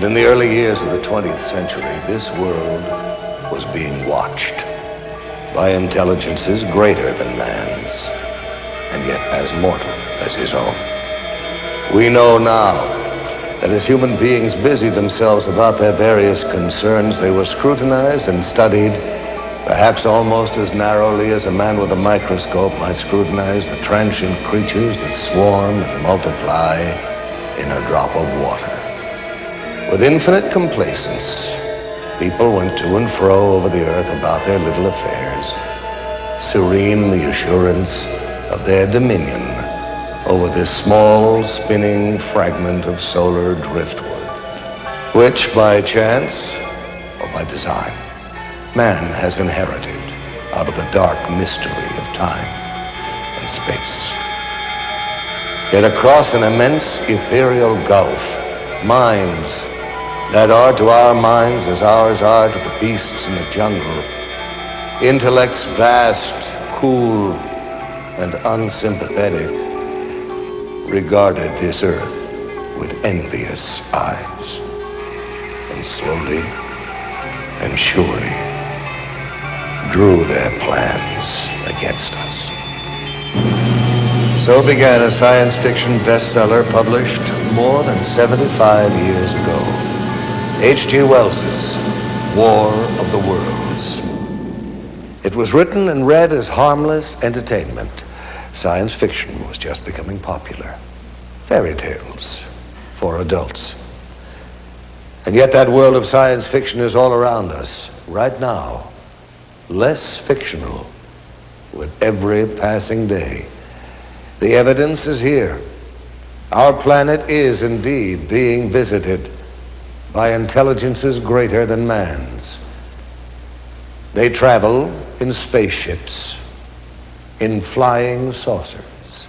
in the early years of the 20th century, this world was being watched by intelligences greater than man's, and yet as mortal as his own. We know now that as human beings busied themselves about their various concerns, they were scrutinized and studied perhaps almost as narrowly as a man with a microscope might scrutinize the transient creatures that swarm and multiply in a drop of water. With infinite complacence, people went to and fro over the earth about their little affairs, serene in the assurance of their dominion over this small, spinning fragment of solar driftwood, which by chance or by design, man has inherited out of the dark mystery of time and space. Yet across an immense ethereal gulf, minds that are to our minds as ours are to the beasts in the jungle, intellects vast, cool, and unsympathetic, regarded this earth with envious eyes, and slowly and surely drew their plans against us. So began a science fiction bestseller published more than 75 years ago, H.G. Wells's War of the Worlds. It was written and read as harmless entertainment. Science fiction was just becoming popular. Fairy tales for adults. And yet that world of science fiction is all around us right now, less fictional with every passing day. The evidence is here. Our planet is indeed being visited by intelligences greater than man's. They travel in spaceships, in flying saucers.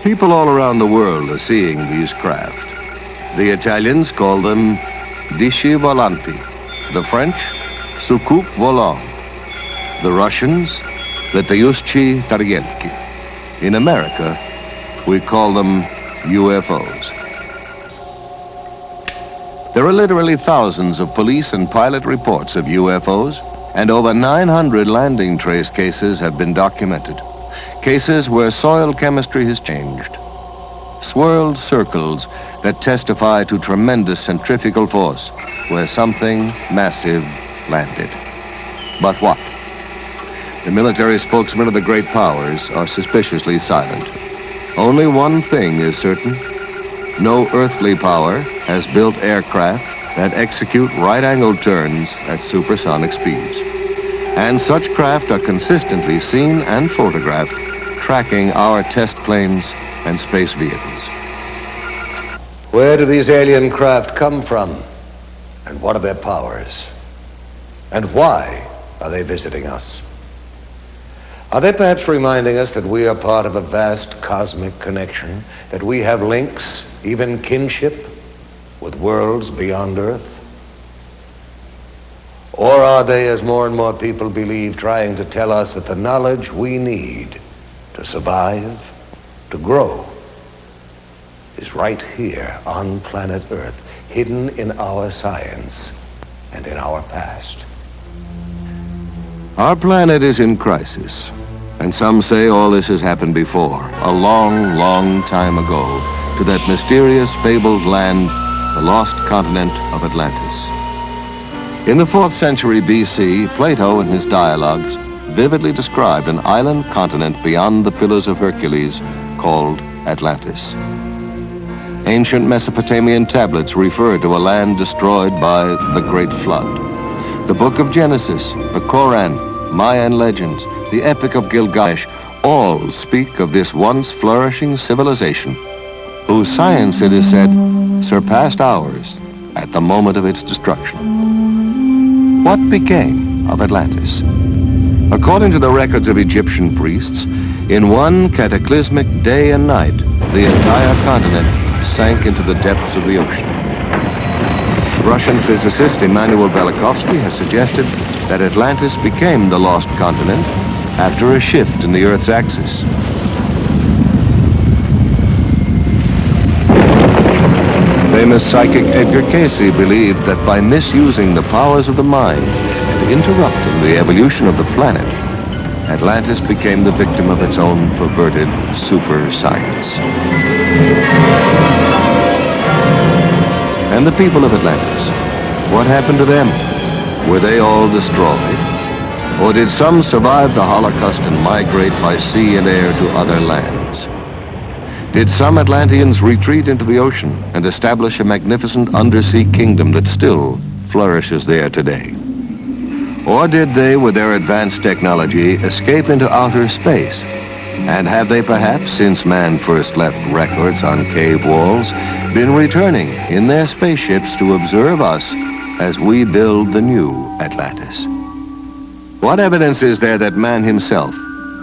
People all around the world are seeing these craft. The Italians call them disci volanti, the French soucoupe volant, the Russians letayushchi targelki. In America, we call them UFOs. There are literally thousands of police and pilot reports of UFOs, and over 900 landing trace cases have been documented. Cases where soil chemistry has changed. Swirled circles that testify to tremendous centrifugal force where something massive landed. But what? The military spokesmen of the great powers are suspiciously silent. Only one thing is certain. No earthly power has built aircraft that execute right-angled turns at supersonic speeds. And such craft are consistently seen and photographed tracking our test planes and space vehicles. Where do these alien craft come from? And what are their powers? And why are they visiting us? Are they perhaps reminding us that we are part of a vast cosmic connection, that we have links, even kinship, with worlds beyond Earth? Or are they, as more and more people believe, trying to tell us that the knowledge we need to survive, to grow, is right here on planet Earth, hidden in our science and in our past? Our planet is in crisis, and some say all this has happened before, a long, long time ago, to that mysterious, fabled land, the lost continent of Atlantis. In the 4th century BC, Plato in his dialogues vividly described an island continent beyond the Pillars of Hercules called Atlantis. Ancient Mesopotamian tablets refer to a land destroyed by the Great Flood. The Book of Genesis, the Koran, Mayan legends, the Epic of Gilgamesh, all speak of this once flourishing civilization, whose science, it is said, surpassed ours at the moment of its destruction. What became of Atlantis? According to the records of Egyptian priests, in one cataclysmic day and night, the entire continent sank into the depths of the ocean. Russian physicist Immanuel Velikovsky has suggested that Atlantis became the lost continent after a shift in the Earth's axis. famous psychic Edgar Cayce believed that by misusing the powers of the mind and interrupting the evolution of the planet, Atlantis became the victim of its own perverted super science. And the people of Atlantis, what happened to them? Were they all destroyed? Or did some survive the Holocaust and migrate by sea and air to other lands? Did some Atlanteans retreat into the ocean and establish a magnificent undersea kingdom that still flourishes there today? Or did they, with their advanced technology, escape into outer space? And have they perhaps, since man first left records on cave walls, been returning in their spaceships to observe us as we build the new Atlantis? What evidence is there that man himself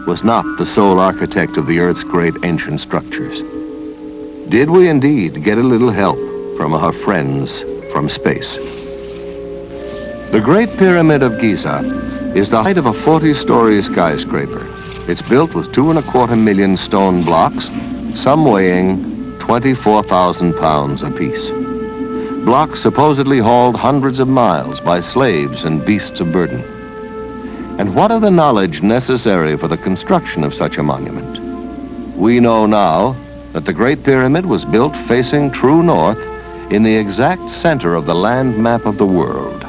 was not the sole architect of the Earth's great ancient structures? Did we indeed get a little help from our friends from space? The Great Pyramid of Giza is the height of a 40-story skyscraper. It's built with 2.25 million stone blocks, some weighing 24,000 pounds apiece. Blocks supposedly hauled hundreds of miles by slaves and beasts of burden. And what of the knowledge necessary for the construction of such a monument? We know now that the Great Pyramid was built facing true north in the exact center of the land map of the world.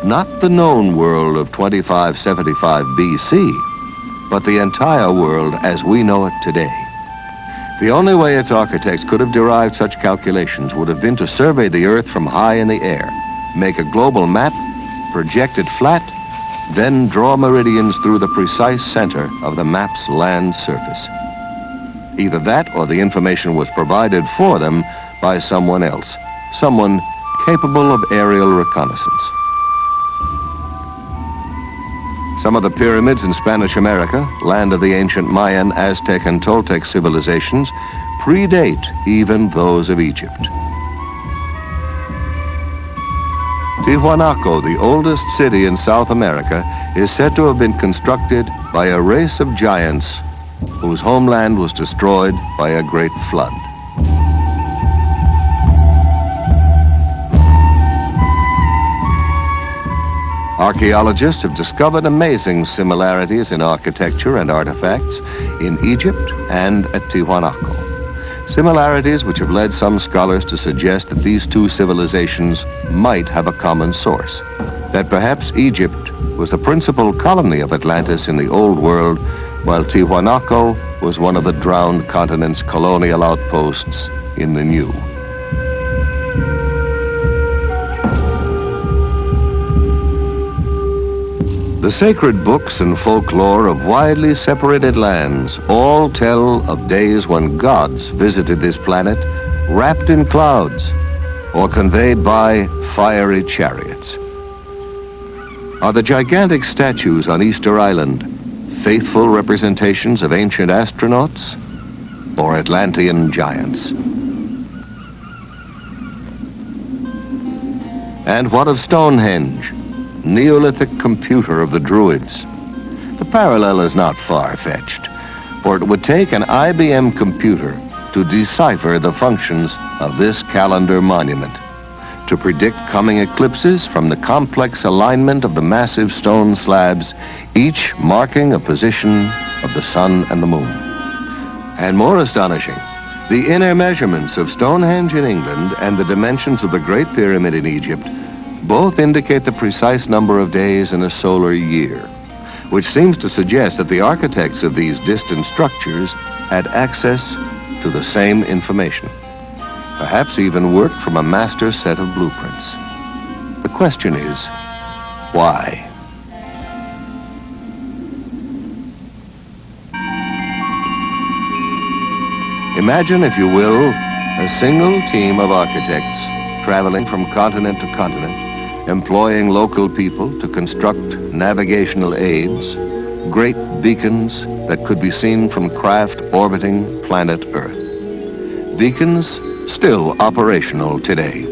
Not the known world of 2575 BC, but the entire world as we know it today. The only way its architects could have derived such calculations would have been to survey the Earth from high in the air, make a global map, project it flat, then draw meridians through the precise center of the map's land surface. Either that or the information was provided for them by someone else, someone capable of aerial reconnaissance. Some of the pyramids in Spanish America, land of the ancient Mayan, Aztec, and Toltec civilizations, predate even those of Egypt. Tiwanaku, the oldest city in South America, is said to have been constructed by a race of giants whose homeland was destroyed by a great flood. Archaeologists have discovered amazing similarities in architecture and artifacts in Egypt and at Tiwanaku. Similarities which have led some scholars to suggest that these two civilizations might have a common source, that perhaps Egypt was the principal colony of Atlantis in the Old World, while Tiwanaku was one of the drowned continent's colonial outposts in the New. The sacred books and folklore of widely separated lands all tell of days when gods visited this planet wrapped in clouds or conveyed by fiery chariots. Are the gigantic statues on Easter Island faithful representations of ancient astronauts or Atlantean giants? And what of Stonehenge, Neolithic computer of the Druids? The parallel is not far-fetched, for it would take an IBM computer to decipher the functions of this calendar monument, to predict coming eclipses from the complex alignment of the massive stone slabs, each marking a position of the sun and the moon. And more astonishing, the inner measurements of Stonehenge in England and the dimensions of the Great Pyramid in Egypt both indicate the precise number of days in a solar year, which seems to suggest that the architects of these distant structures had access to the same information, perhaps even worked from a master set of blueprints. The question is, why? Imagine, if you will, a single team of architects traveling from continent to continent, employing local people to construct navigational aids, great beacons that could be seen from craft orbiting planet Earth. Beacons still operational today.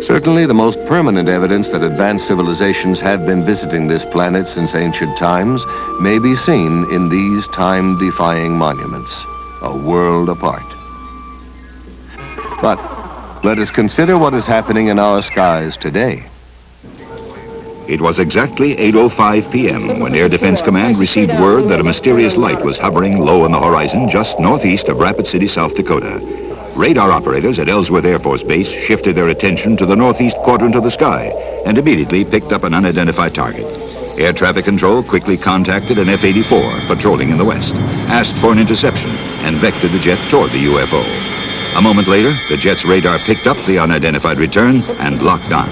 Certainly the most permanent evidence that advanced civilizations have been visiting this planet since ancient times may be seen in these time-defying monuments, a world apart. But let us consider what is happening in our skies today. It was exactly 8:05 p.m. when Air Defense Command received word that a mysterious light was hovering low on the horizon just northeast of Rapid City, South Dakota. Radar operators at Ellsworth Air Force Base shifted their attention to the northeast quadrant of the sky and immediately picked up an unidentified target. Air Traffic Control quickly contacted an F-84 patrolling in the west, asked for an interception, and vectored the jet toward the UFO. A moment later, the jet's radar picked up the unidentified return and locked on.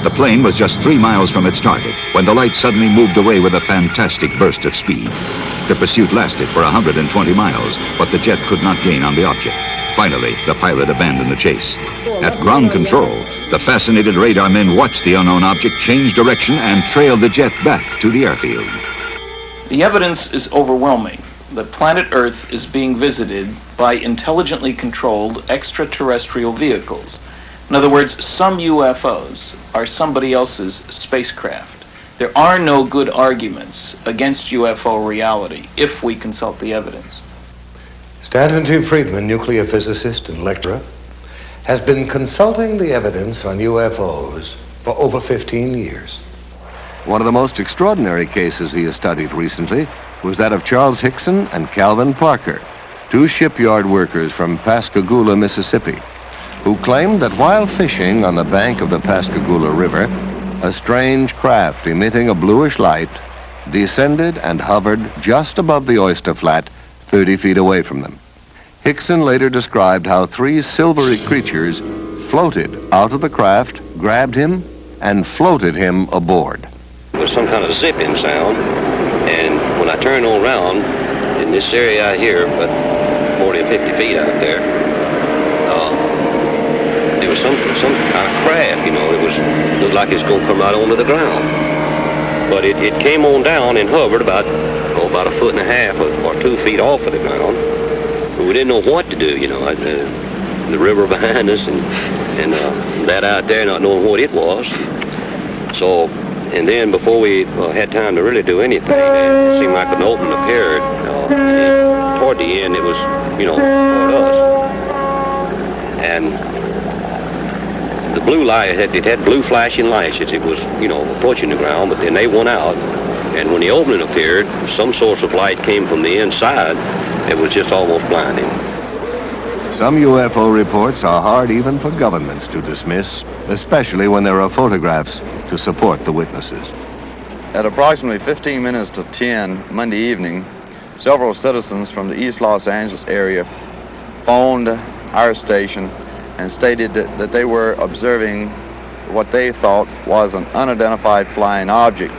The plane was just 3 miles from its target when the light suddenly moved away with a fantastic burst of speed. The pursuit lasted for 120 miles, but the jet could not gain on the object. Finally, the pilot abandoned the chase. At ground control, the fascinated radar men watched the unknown object change direction and trailed the jet back to the airfield. The evidence is overwhelming that planet Earth is being visited by intelligently controlled extraterrestrial vehicles. In other words, some UFOs are somebody else's spacecraft. There are no good arguments against UFO reality if we consult the evidence. Stanton T. Friedman, nuclear physicist and lecturer, has been consulting the evidence on UFOs for over 15 years. One of the most extraordinary cases he has studied recently was that of Charles Hickson and Calvin Parker, two shipyard workers from Pascagoula, Mississippi, who claimed that while fishing on the bank of the Pascagoula River, a strange craft emitting a bluish light descended and hovered just above the oyster flat 30 feet away from them. Hickson later described how three silvery creatures floated out of the craft, grabbed him, and floated him aboard. It was some kind of zipping sound, and when I turned on around in this area out here, about 40 or 50 feet out there, there was some kind of craft, you know. It looked like it's going to come right onto the ground. But it came on down and hovered about a foot and a half or 2 feet off of the ground. But we didn't know what to do, you know. The river behind us and that out there, not knowing what it was. So, and then before we had time to really do anything, it seemed like an opening appeared. Toward the end, it was, you know, toward us. And the blue light, it had blue flashing lights as it was, you know, approaching the ground, but then they went out. And when the opening appeared, some source of light came from the inside. It was just almost blinding. Some UFO reports are hard even for governments to dismiss, especially when there are photographs to support the witnesses. At approximately 15 minutes to 10 Monday evening, several citizens from the East Los Angeles area phoned our station and stated that they were observing what they thought was an unidentified flying object.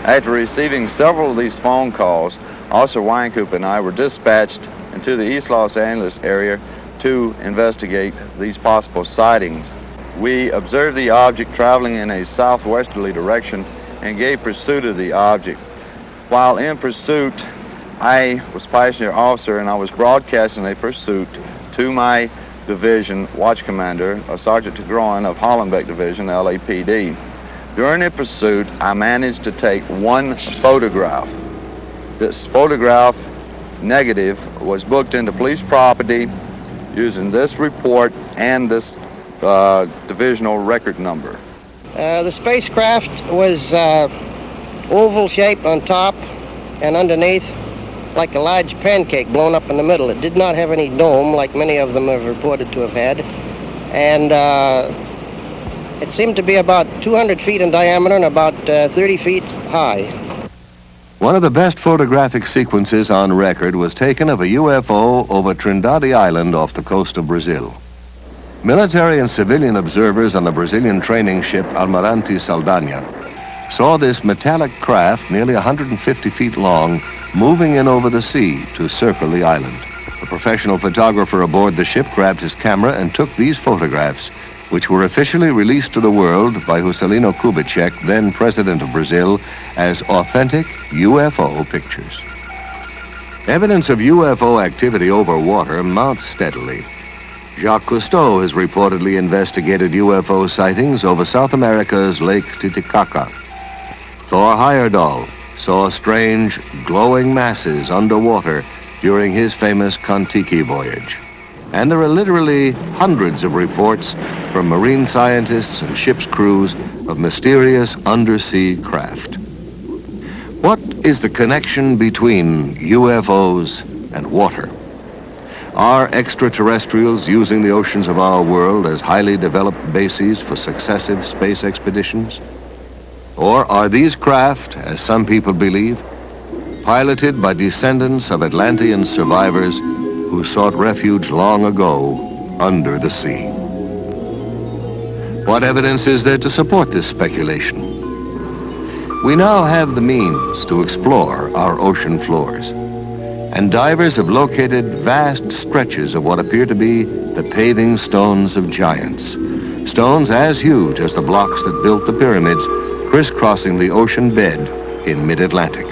After receiving several of these phone calls, Officer Weinkoop and I were dispatched into the East Los Angeles area to investigate these possible sightings. We observed the object traveling in a southwesterly direction and gave pursuit of the object. While in pursuit, I was passenger officer and I was broadcasting a pursuit to my division watch commander, Sergeant Tigroin of Hollenbeck Division, LAPD. During the pursuit, I managed to take one photograph. This photograph negative was booked into police property using this report and this divisional record number. The spacecraft was oval shaped on top and underneath, like a large pancake blown up in the middle. It did not have any dome like many of them have reported to have had. And it seemed to be about 200 feet in diameter and about 30 feet high. One of the best photographic sequences on record was taken of a UFO over Trindade Island off the coast of Brazil. Military and civilian observers on the Brazilian training ship Almirante Saldanha saw this metallic craft nearly 150 feet long moving in over the sea to circle the island. A professional photographer aboard the ship grabbed his camera and took these photographs, which were officially released to the world by Juscelino Kubitschek, then president of Brazil, as authentic UFO pictures. Evidence of UFO activity over water mounts steadily. Jacques Cousteau has reportedly investigated UFO sightings over South America's Lake Titicaca. Thor Heyerdahl saw strange glowing masses underwater during his famous Kon-Tiki voyage. And there are literally hundreds of reports from marine scientists and ship's crews of mysterious undersea craft. What is the connection between UFOs and water? Are extraterrestrials using the oceans of our world as highly developed bases for successive space expeditions? Or are these craft, as some people believe, piloted by descendants of Atlantean survivors who sought refuge long ago under the sea? What evidence is there to support this speculation? We now have the means to explore our ocean floors, and divers have located vast stretches of what appear to be the paving stones of giants, stones as huge as the blocks that built the pyramids, crisscrossing the ocean bed in mid-Atlantic.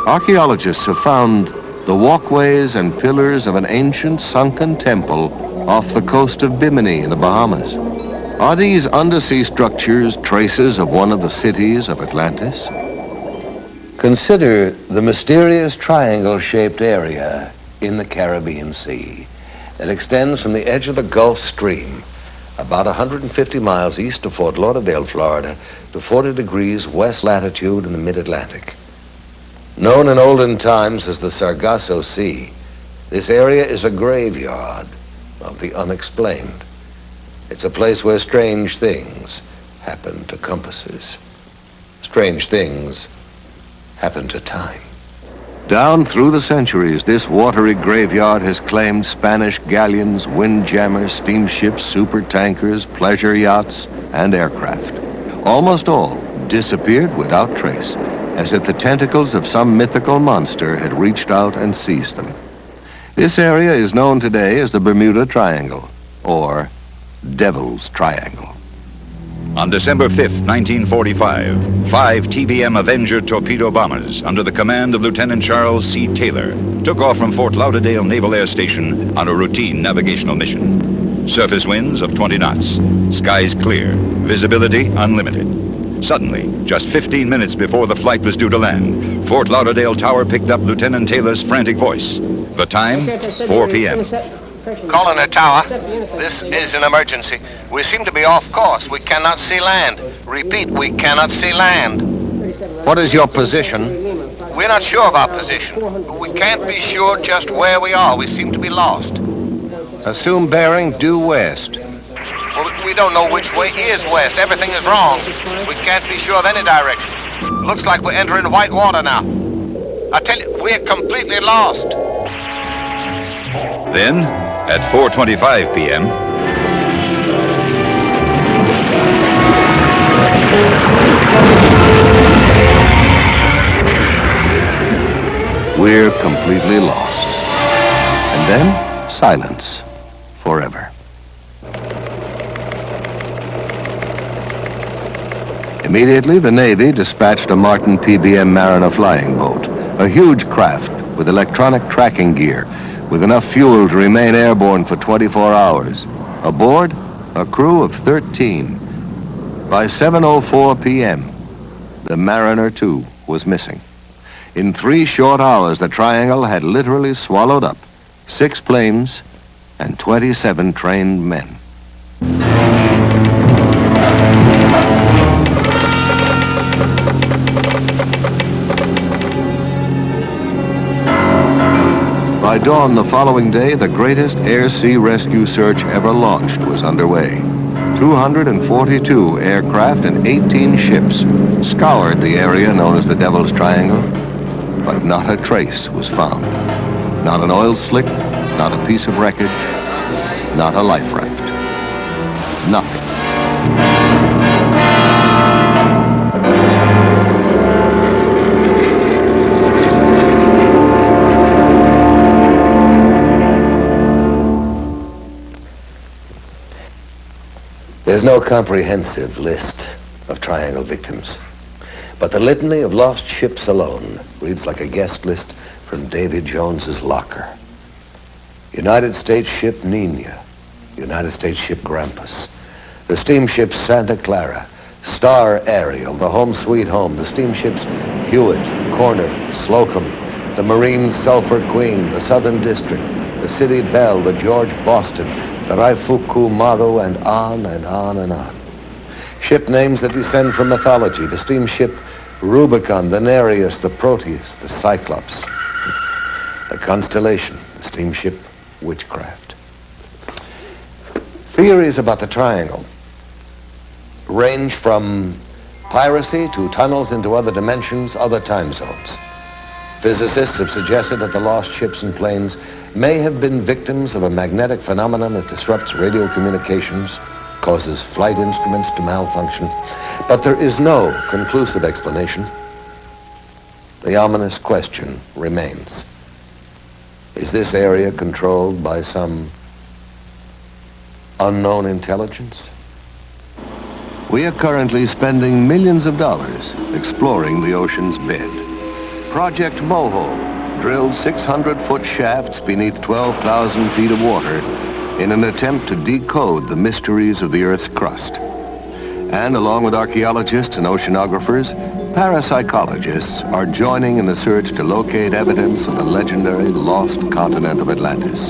Archaeologists have found the walkways and pillars of an ancient sunken temple off the coast of Bimini in the Bahamas. Are these undersea structures traces of one of the cities of Atlantis? Consider the mysterious triangle-shaped area in the Caribbean Sea that extends from the edge of the Gulf Stream about 150 miles east of Fort Lauderdale, Florida, to 40 degrees west latitude in the mid-Atlantic. Known in olden times as the Sargasso Sea, this area is a graveyard of the unexplained. It's a place where strange things happen to compasses. Strange things happen to time. Down through the centuries, this watery graveyard has claimed Spanish galleons, windjammers, steamships, supertankers, pleasure yachts, and aircraft. Almost all disappeared without trace, as if the tentacles of some mythical monster had reached out and seized them. This area is known today as the Bermuda Triangle, or Devil's Triangle. On December 5th, 1945, 5 TBM Avenger torpedo bombers under the command of Lieutenant Charles C. Taylor took off from Fort Lauderdale Naval Air Station on a routine navigational mission. Surface winds of 20 knots, skies clear, visibility unlimited. Suddenly, just 15 minutes before the flight was due to land, Fort Lauderdale Tower picked up Lieutenant Taylor's frantic voice. The time, 4 p.m. Calling the tower. This is an emergency. We seem to be off course. We cannot see land. Repeat, we cannot see land. What is your position? We're not sure of our position. We can't be sure just where we are. We seem to be lost. Assume bearing due west. Well, we don't know which way is west. Everything is wrong. We can't be sure of any direction. Looks like we're entering white water now. I tell you, we're completely lost. Then, at 4:25 p.m., we're completely lost. And then, silence forever. Immediately, the Navy dispatched a Martin PBM Mariner flying boat, a huge craft with electronic tracking gear, with enough fuel to remain airborne for 24 hours. Aboard, a crew of 13. By 7:04 p.m., the Mariner 2 was missing. In 3 short hours, the Triangle had literally swallowed up 6 planes and 27 trained men. By dawn the following day, the greatest air-sea rescue search ever launched was underway. 242 aircraft and 18 ships scoured the area known as the Devil's Triangle, but not a trace was found. Not an oil slick, not a piece of wreckage, not a life raft. Nothing. There's no comprehensive list of Triangle victims, but the litany of lost ships alone reads like a guest list from Davy Jones's locker. United States ship Nina, United States ship Grampus, the steamships Santa Clara, Star Ariel, the Home Sweet Home, the steamships Hewitt, Corner, Slocum, the Marine Sulphur Queen, the Southern District, the City Bell, the George Boston, the Raifuku Maru, and on and on and on. Ship names that descend from mythology, the steamship Rubicon, the Nereus, the Proteus, the Cyclops, the Constellation, the steamship Witchcraft. Theories about the triangle range from piracy to tunnels into other dimensions, other time zones. Physicists have suggested that the lost ships and planes may have been victims of a magnetic phenomenon that disrupts radio communications, causes flight instruments to malfunction, but there is no conclusive explanation. The ominous question remains. Is this area controlled by some unknown intelligence? We are currently spending millions of dollars exploring the ocean's bed. Project Moho drilled 600-foot shafts beneath 12,000 feet of water in an attempt to decode the mysteries of the Earth's crust. And along with archaeologists and oceanographers, parapsychologists are joining in the search to locate evidence of the legendary lost continent of Atlantis.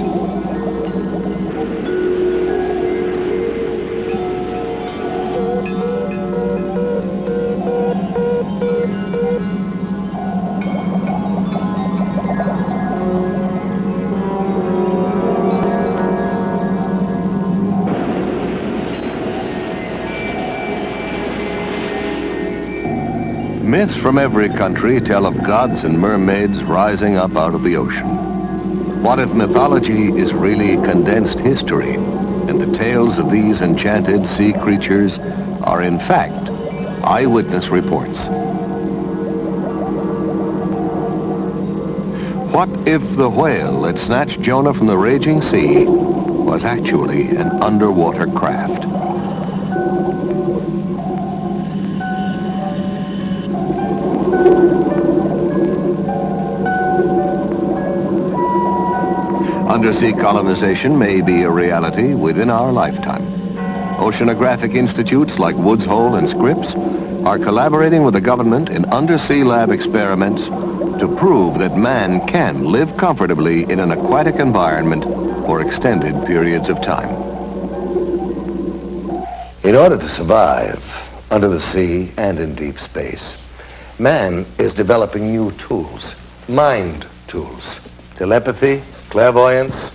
Myths from every country tell of gods and mermaids rising up out of the ocean. What if mythology is really condensed history, and the tales of these enchanted sea creatures are in fact eyewitness reports? What if the whale that snatched Jonah from the raging sea was actually an underwater craft? Undersea colonization may be a reality within our lifetime. Oceanographic institutes like Woods Hole and Scripps are collaborating with the government in undersea lab experiments to prove that man can live comfortably in an aquatic environment for extended periods of time. In order to survive under the sea and in deep space, man is developing new tools, mind tools, telepathy, clairvoyance,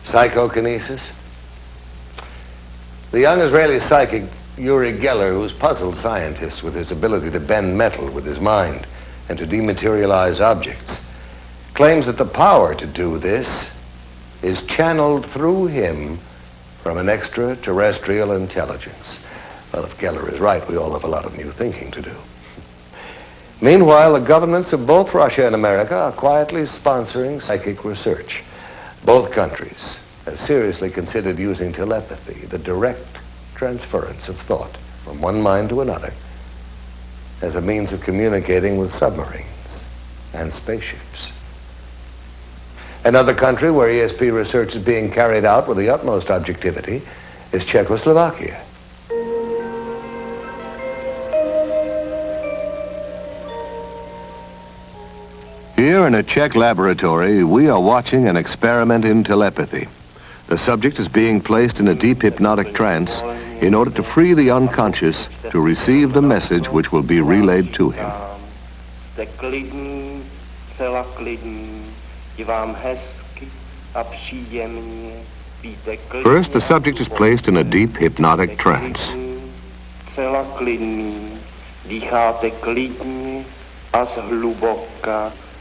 psychokinesis. The young Israeli psychic Uri Geller, who's puzzled scientists with his ability to bend metal with his mind and to dematerialize objects, claims that the power to do this is channeled through him from an extraterrestrial intelligence. Well, if Geller is right, we all have a lot of new thinking to do. Meanwhile, the governments of both Russia and America are quietly sponsoring psychic research. Both countries have seriously considered using telepathy, the direct transference of thought from one mind to another, as a means of communicating with submarines and spaceships. Another country where ESP research is being carried out with the utmost objectivity is Czechoslovakia. Here in a Czech laboratory, we are watching an experiment in telepathy. The subject is being placed in a deep hypnotic trance in order to free the unconscious to receive the message which will be relayed to him. First, the subject is placed in a deep hypnotic trance.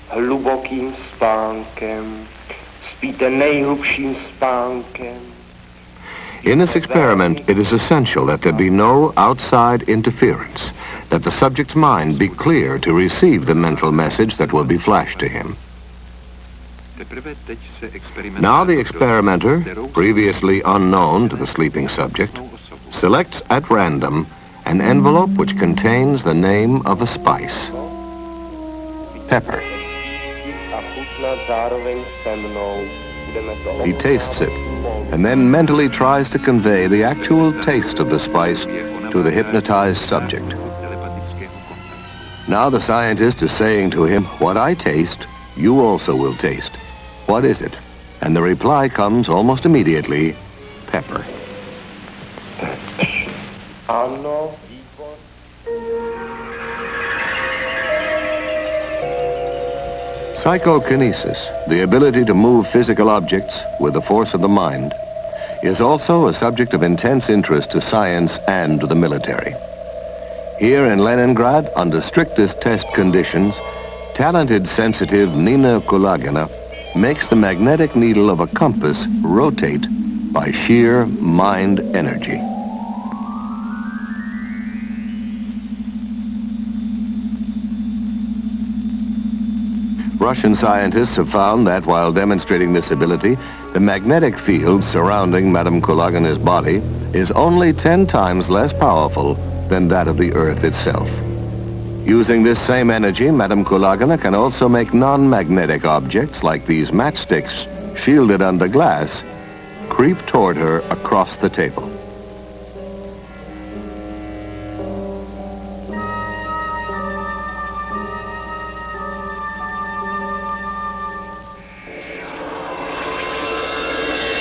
Hlubokým spánkem, spíte nejhlubším spánkem. In this experiment, it is essential that there be no outside interference, that the subject's mind be clear to receive the mental message that will be flashed to him. Now the experimenter, previously unknown to the sleeping subject, selects at random an envelope which contains the name of a spice. Pepper. He tastes it, and then mentally tries to convey the actual taste of the spice to the hypnotized subject. Now the scientist is saying to him, what I taste, you also will taste. What is it? And the reply comes almost immediately, pepper. Anno. Psychokinesis, the ability to move physical objects with the force of the mind, is also a subject of intense interest to science and to the military. Here in Leningrad, under strictest test conditions, talented, sensitive Nina Kulagina makes the magnetic needle of a compass rotate by sheer mind energy. Russian scientists have found that while demonstrating this ability, the magnetic field surrounding Madame Kulagina's body is only 10 times less powerful than that of the Earth itself. Using this same energy, Madame Kulagina can also make non-magnetic objects like these matchsticks, shielded under glass, creep toward her across the table.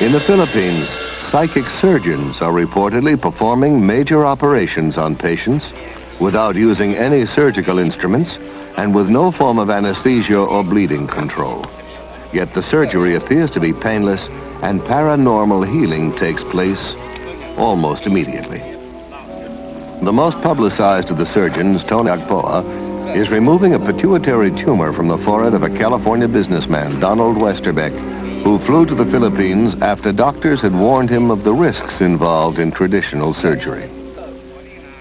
In the Philippines, psychic surgeons are reportedly performing major operations on patients without using any surgical instruments and with no form of anesthesia or bleeding control. Yet the surgery appears to be painless and paranormal healing takes place almost immediately. The most publicized of the surgeons, Tony Agpoa, is removing a pituitary tumor from the forehead of a California businessman, Donald Westerbeck, who flew to the Philippines after doctors had warned him of the risks involved in traditional surgery.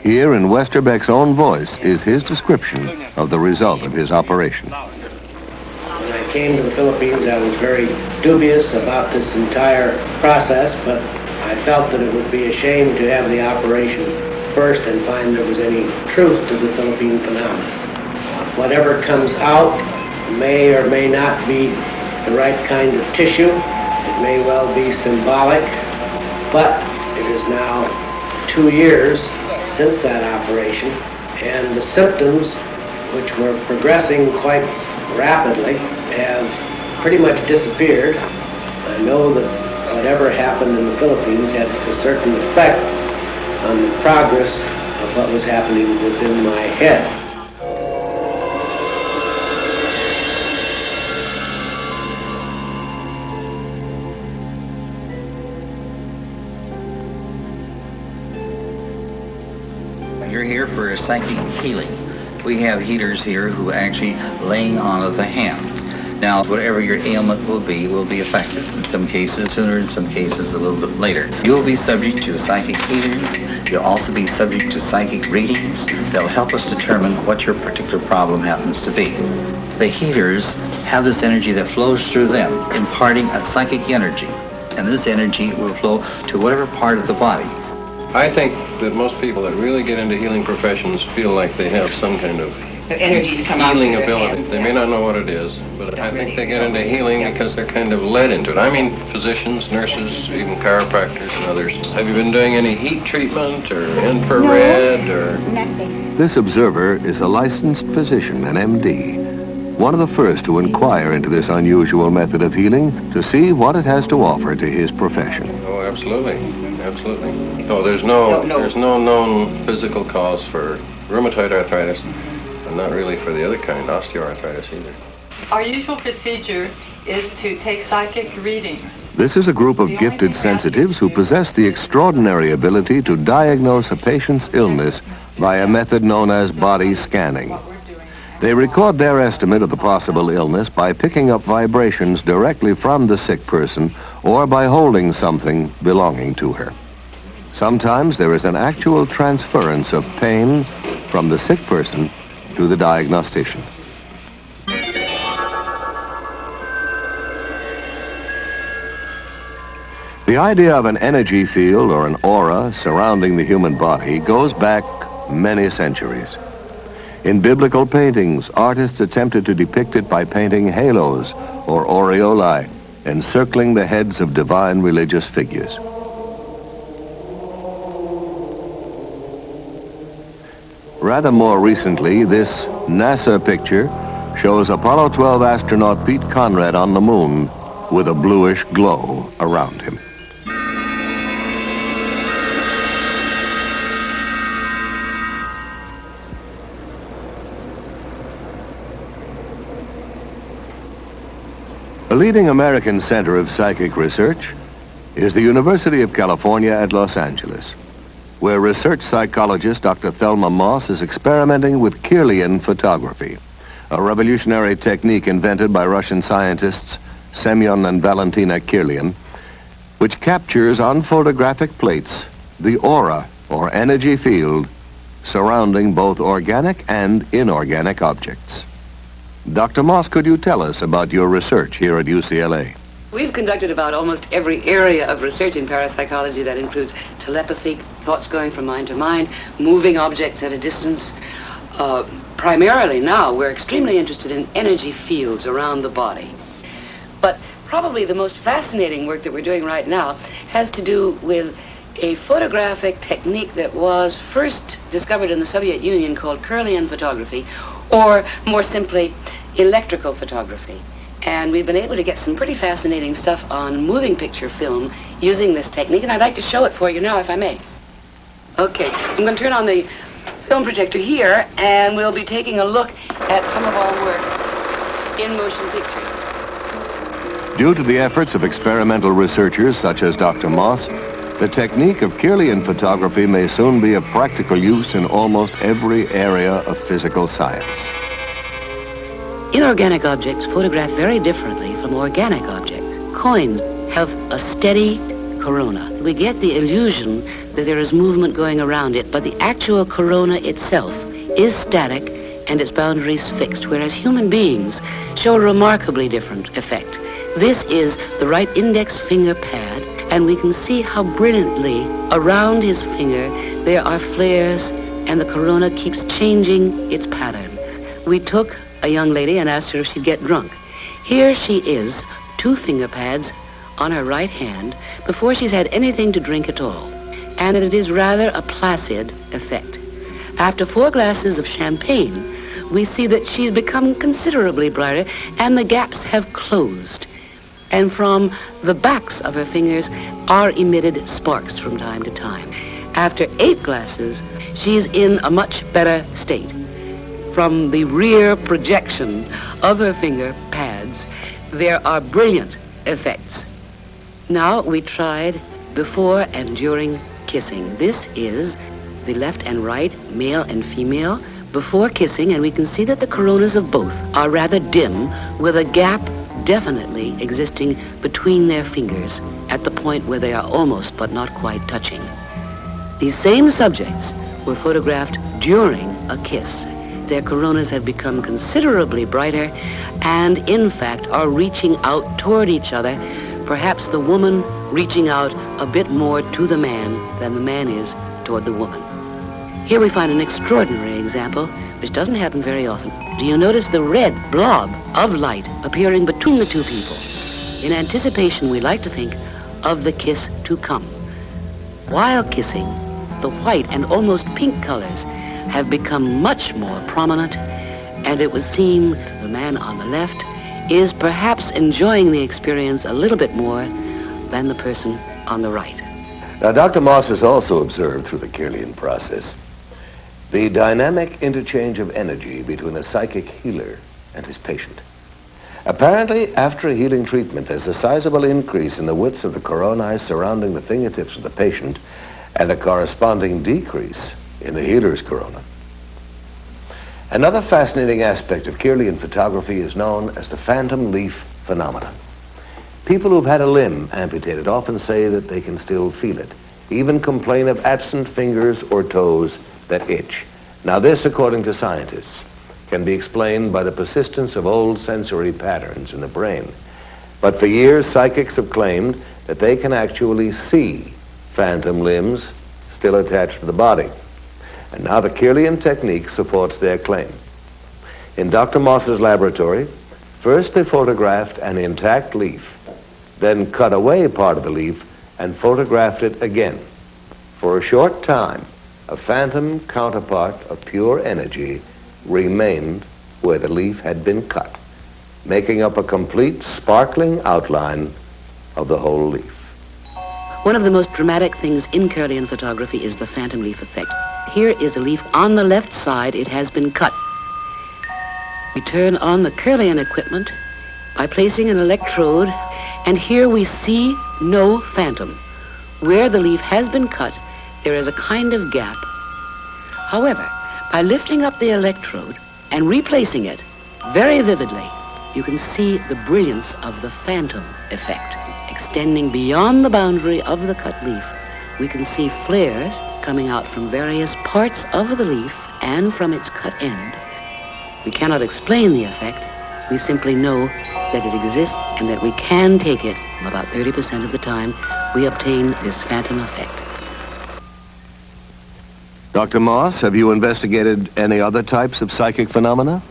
Here in Westerbeck's own voice is his description of the result of his operation. When I came to the Philippines, I was very dubious about this entire process, but I felt that it would be a shame to have the operation first and find there was any truth to the Philippine phenomenon. Whatever comes out may or may not be the right kind of tissue. It may well be symbolic, but it is now 2 years since that operation, and the symptoms, which were progressing quite rapidly, have pretty much disappeared. I know that whatever happened in the Philippines had a certain effect on the progress of what was happening within my head. You're here for psychic healing. We have healers here who actually laying on of the hands. Now, whatever your ailment will be affected. In some cases sooner, in some cases a little bit later. You'll be subject to psychic healing. You'll also be subject to psychic readings. They'll help us determine what your particular problem happens to be. The healers have this energy that flows through them, imparting a psychic energy. And this energy will flow to whatever part of the body. I think that most people that really get into healing professions feel like they have some kind of energies come out healing of their ability. hands. They may not know what it is, but I think they get into healing because they're kind of led into it. I mean, physicians, nurses, even chiropractors and others. Have you been doing any heat treatment or infrared or? Nothing. This observer is a licensed physician, an MD, one of the first to inquire into this unusual method of healing to see what it has to offer to his profession. Oh, absolutely. Absolutely. Oh, there's no known physical cause for rheumatoid arthritis, and not really for the other kind, osteoarthritis either. Our usual procedure is to take psychic readings. This is a group of gifted sensitives who possess the extraordinary ability to diagnose a patient's illness by a method known as body scanning. They record their estimate of the possible illness by picking up vibrations directly from the sick person or by holding something belonging to her. Sometimes there is an actual transference of pain from the sick person to the diagnostician. The idea of an energy field or an aura surrounding the human body goes back many centuries. In biblical paintings, artists attempted to depict it by painting halos or aureolae encircling the heads of divine religious figures. Rather more recently, this NASA picture shows Apollo 12 astronaut Pete Conrad on the moon with a bluish glow around him. A leading American center of psychic research is the University of California at Los Angeles, where research psychologist Dr. Thelma Moss is experimenting with Kirlian photography, a revolutionary technique invented by Russian scientists Semyon and Valentina Kirlian, which captures on photographic plates the aura or energy field surrounding both organic and inorganic objects. Dr. Moss, could you tell us about your research here at UCLA? We've conducted about almost every area of research in parapsychology. That includes telepathy, thoughts going from mind to mind, moving objects at a distance. Primarily now, we're extremely interested in energy fields around the body. But probably the most fascinating work that we're doing right now has to do with a photographic technique that was first discovered in the Soviet Union called Kirlian photography, or more simply, electrical photography. And we've been able to get some pretty fascinating stuff on moving picture film using this technique, and I'd like to show it for you now, if I may. Okay, I'm going to turn on the film projector here, and we'll be taking a look at some of our work in motion pictures. Due to the efforts of experimental researchers such as Dr. Moss, the technique of Kirlian photography may soon be of practical use in almost every area of physical science. Inorganic objects photograph very differently from organic objects. Coins have a steady corona. We get the illusion that there is movement going around it, but the actual corona itself is static and its boundaries fixed, whereas human beings show a remarkably different effect. This is the right index finger pad, and we can see how brilliantly around his finger there are flares, and the corona keeps changing its pattern. We took a young lady and asked her if she'd get drunk. Here she is, 2 finger pads on her right hand before she's had anything to drink at all, and it is rather a placid effect. After 4 glasses of champagne, we see that she's become considerably brighter, and the gaps have closed. And from the backs of her fingers are emitted sparks from time to time. After 8 glasses, she is in a much better state. From the rear projection of her finger pads, there are brilliant effects. Now we tried before and during kissing. This is the left and right, male and female, before kissing, and we can see that the coronas of both are rather dim, with a gap definitely existing between their fingers at the point where they are almost but not quite touching. These same subjects were photographed during a kiss. Their coronas have become considerably brighter and in fact are reaching out toward each other, perhaps the woman reaching out a bit more to the man than the man is toward the woman. Here we find an extraordinary example which doesn't happen very often. Do you notice the red blob of light appearing between the 2 people? In anticipation, we like to think of the kiss to come. While kissing, the white and almost pink colors have become much more prominent, and it would seem the man on the left is perhaps enjoying the experience a little bit more than the person on the right. Now, Dr. Moss has also observed through the Kirlian process the dynamic interchange of energy between a psychic healer and his patient. Apparently, after a healing treatment, there's a sizable increase in the widths of the coronae surrounding the fingertips of the patient and a corresponding decrease in the healer's corona. Another fascinating aspect of Kirlian photography is known as the phantom leaf phenomenon. People who've had a limb amputated often say that they can still feel it, even complain of absent fingers or toes that itch. Now this, according to scientists, can be explained by the persistence of old sensory patterns in the brain. But for years, psychics have claimed that they can actually see phantom limbs still attached to the body. And now the Kirlian technique supports their claim. In Dr. Moss's laboratory, first they photographed an intact leaf, then cut away part of the leaf and photographed it again. For a short time, a phantom counterpart of pure energy remained where the leaf had been cut. making up a complete sparkling outline of the whole leaf. One of the most dramatic things in Curlian photography is the phantom leaf effect. Here is a leaf on the left side. It has been cut. We turn on the Curlian equipment by placing an electrode, and here we see no phantom. Where the leaf has been cut, there is a kind of gap. However, by lifting up the electrode and replacing it very vividly, you can see the brilliance of the phantom effect. Extending beyond the boundary of the cut leaf, we can see flares coming out from various parts of the leaf and from its cut end. We cannot explain the effect. We simply know that it exists and that we can take it. About 30% of the time, we obtain this phantom effect. Dr. Moss, have you investigated any other types of psychic phenomena?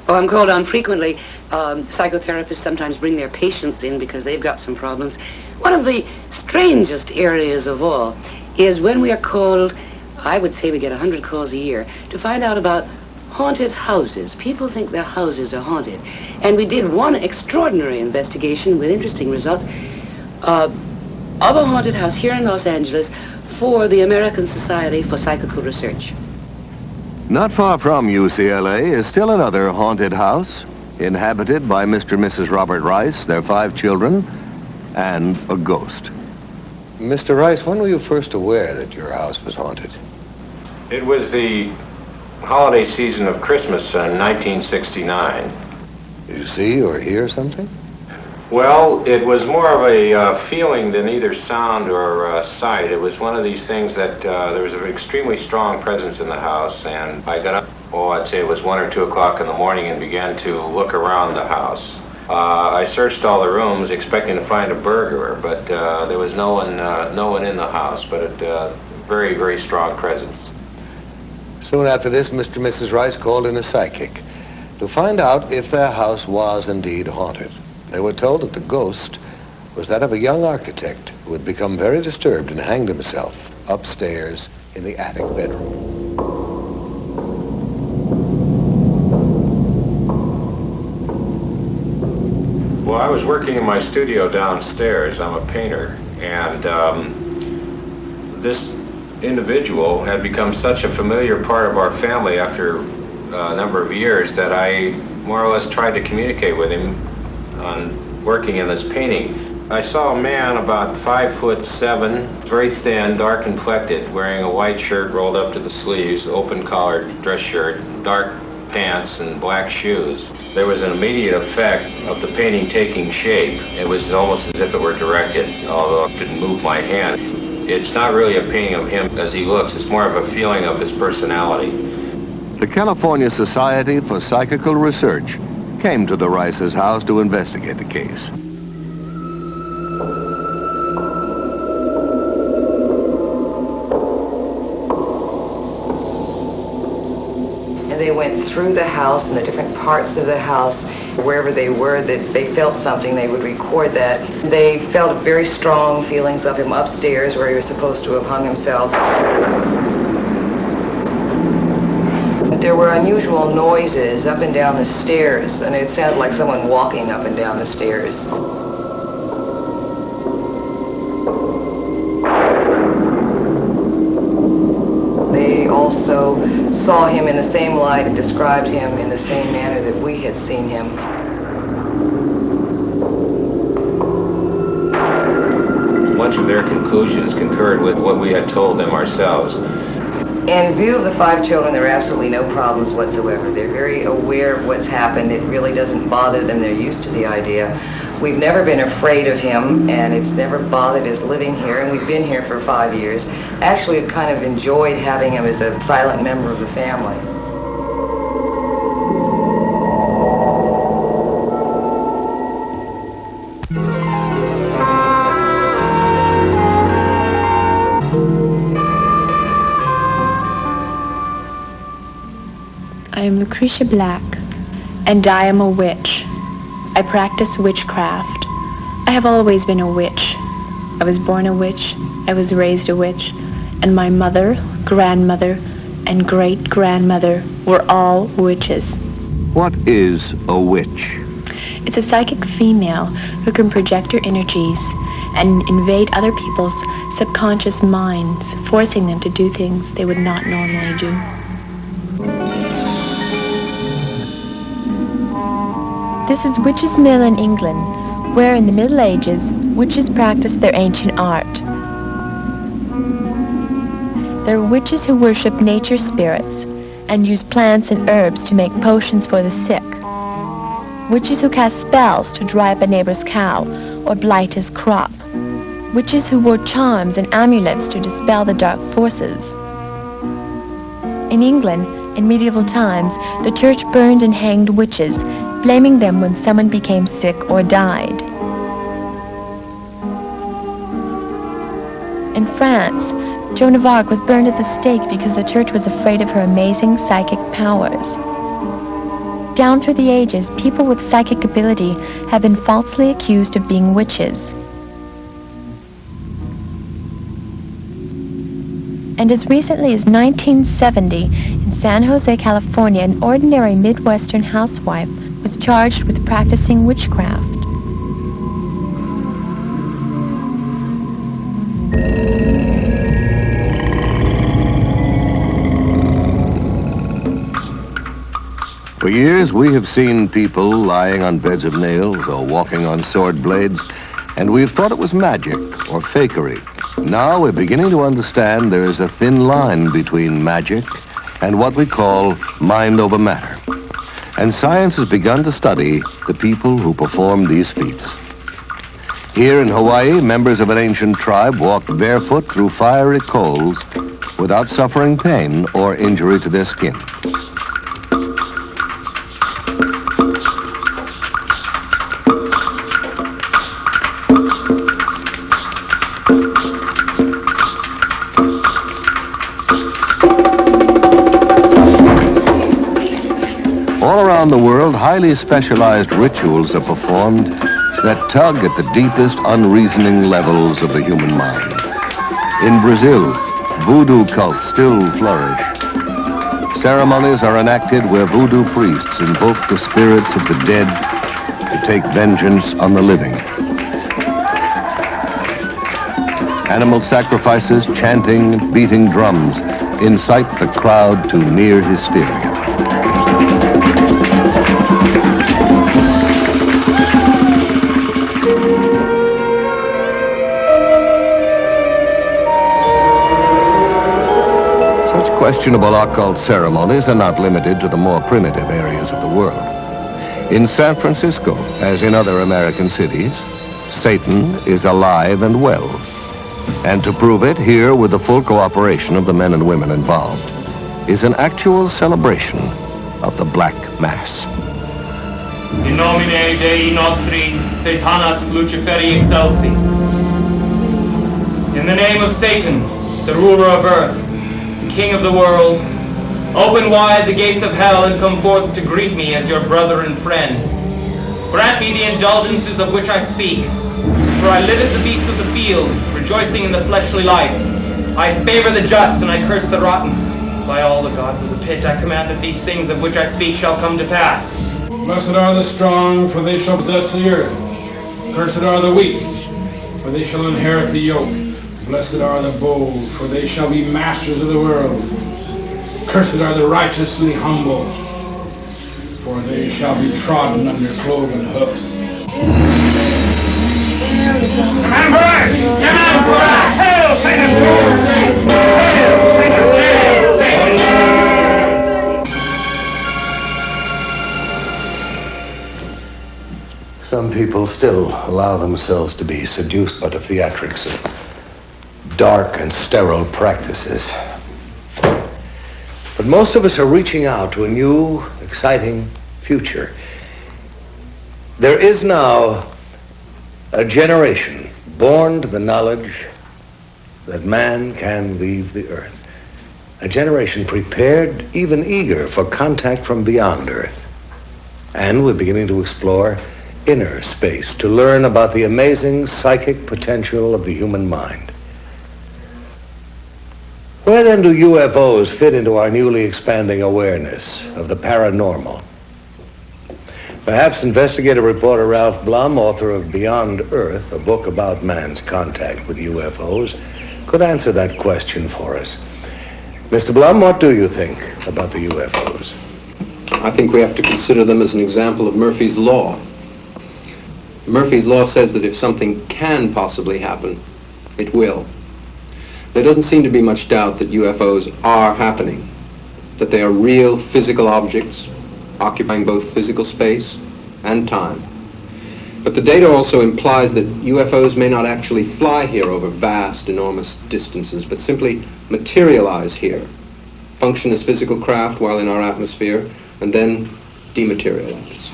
Oh, I'm called on frequently. Psychotherapists sometimes bring their patients in because they've got some problems. One of the strangest areas of all is when we are called, I would say we get 100 calls a year, to find out about haunted houses. People think their houses are haunted. And we did one extraordinary investigation with interesting results of a haunted house here in Los Angeles for the American Society for Psychical Research. Not far from UCLA is still another haunted house, inhabited by Mr. and Mrs. Robert Rice, their 5 children, and a ghost. Mr. Rice, when were you first aware that your house was haunted? It was the holiday season of Christmas in 1969. Did you see or hear something? Well, it was more of a feeling than either sound or sight. It was one of these things that there was an extremely strong presence in the house, and I got up, I'd say it was 1 or 2 o'clock in the morning, and began to look around the house. I searched all the rooms expecting to find a burglar, but there was no one in the house, but a very, very strong presence. Soon after this, Mr. and Mrs. Rice called in a psychic to find out if their house was indeed haunted. They were told that the ghost was that of a young architect who had become very disturbed and hanged himself upstairs in the attic bedroom. Well, I was working in my studio downstairs. I'm a painter, and this individual had become such a familiar part of our family after a number of years that I more or less tried to communicate with him on working in this painting. I saw a man about 5'7", very thin, dark complected, wearing a white shirt rolled up to the sleeves, open collared dress shirt, dark pants, and black shoes. There was an immediate effect of the painting taking shape. It was almost as if it were directed, although I didn't move my hand. It's not really a painting of him as he looks, it's more of a feeling of his personality. The California Society for Psychical Research came to the Rice's house to investigate the case. And they went through the house and the different parts of the house. Wherever they were, that they felt something, they would record that. They felt very strong feelings of him upstairs where he was supposed to have hung himself. There were unusual noises up and down the stairs, and it sounded like someone walking up and down the stairs. They also saw him in the same light and described him in the same manner that we had seen him. Much of their conclusions concurred with what we had told them ourselves. In view of the 5 children, there are absolutely no problems whatsoever. They're very aware of what's happened. It really doesn't bother them. They're used to the idea. We've never been afraid of him, and it's never bothered us living here, and we've been here for 5 years. Actually, we've kind of enjoyed having him as a silent member of the family. I am Lucretia Black, and I am a witch. I practice witchcraft. I have always been a witch. I was born a witch, I was raised a witch, and my mother, grandmother, and great-grandmother were all witches. What is a witch? It's a psychic female who can project her energies and invade other people's subconscious minds, forcing them to do things they would not normally do. This is Witches' Mill in England, where in the Middle Ages, witches practiced their ancient art. There are witches who worship nature spirits and use plants and herbs to make potions for the sick. Witches who cast spells to dry up a neighbor's cow or blight his crop. Witches who wore charms and amulets to dispel the dark forces. In England, in medieval times, the church burned and hanged witches, blaming them when someone became sick or died. In France, Joan of Arc was burned at the stake because the church was afraid of her amazing psychic powers. Down through the ages, people with psychic ability have been falsely accused of being witches. And as recently as 1970, in San Jose, California, an ordinary Midwestern housewife was charged with practicing witchcraft. For years, we have seen people lying on beds of nails or walking on sword blades, and we've thought it was magic or fakery. Now we're beginning to understand there is a thin line between magic and what we call mind over matter. And science has begun to study the people who perform these feats. Here in Hawaii, members of an ancient tribe walked barefoot through fiery coals without suffering pain or injury to their skin. All around the world, highly specialized rituals are performed that tug at the deepest unreasoning levels of the human mind. In Brazil, voodoo cults still flourish. Ceremonies are enacted where voodoo priests invoke the spirits of the dead to take vengeance on the living. Animal sacrifices, chanting, and beating drums incite the crowd to near hysteria. Questionable occult ceremonies are not limited to the more primitive areas of the world. In San Francisco, as in other American cities, Satan is alive and well. And to prove it, here, with the full cooperation of the men and women involved, is an actual celebration of the Black Mass. In nomine Dei nostri, Satanas Luciferi excelsi. In the name of Satan, the ruler of earth, King of the world, open wide the gates of hell and come forth to greet me as your brother and friend. Grant me the indulgences of which I speak, for I live as the beasts of the field, rejoicing in the fleshly life. I favor the just and I curse the rotten. By all the gods of the pit, I command that these things of which I speak shall come to pass. Blessed are the strong, for they shall possess the earth. Cursed are the weak, for they shall inherit the yoke. Blessed are the bold, for they shall be masters of the world. Cursed are the righteously humble, for they shall be trodden under cloven hoofs. Command for us! Command for us! Hail Satan! Hail Satan! Hail Satan! Some people still allow themselves to be seduced by the theatrics of dark and sterile practices. But most of us are reaching out to a new, exciting future. There is now a generation born to the knowledge that man can leave the earth. A generation prepared, even eager, for contact from beyond earth. And we're beginning to explore inner space to learn about the amazing psychic potential of the human mind. Where then do UFOs fit into our newly expanding awareness of the paranormal? Perhaps investigative reporter Ralph Blum, author of Beyond Earth, a book about man's contact with UFOs, could answer that question for us. Mr. Blum, what do you think about the UFOs? I think we have to consider them as an example of Murphy's Law. Murphy's Law says that if something can possibly happen, it will. There doesn't seem to be much doubt that UFOs are happening, that they are real physical objects occupying both physical space and time. But the data also implies that UFOs may not actually fly here over vast, enormous distances, but simply materialize here, function as physical craft while in our atmosphere, and then dematerialize.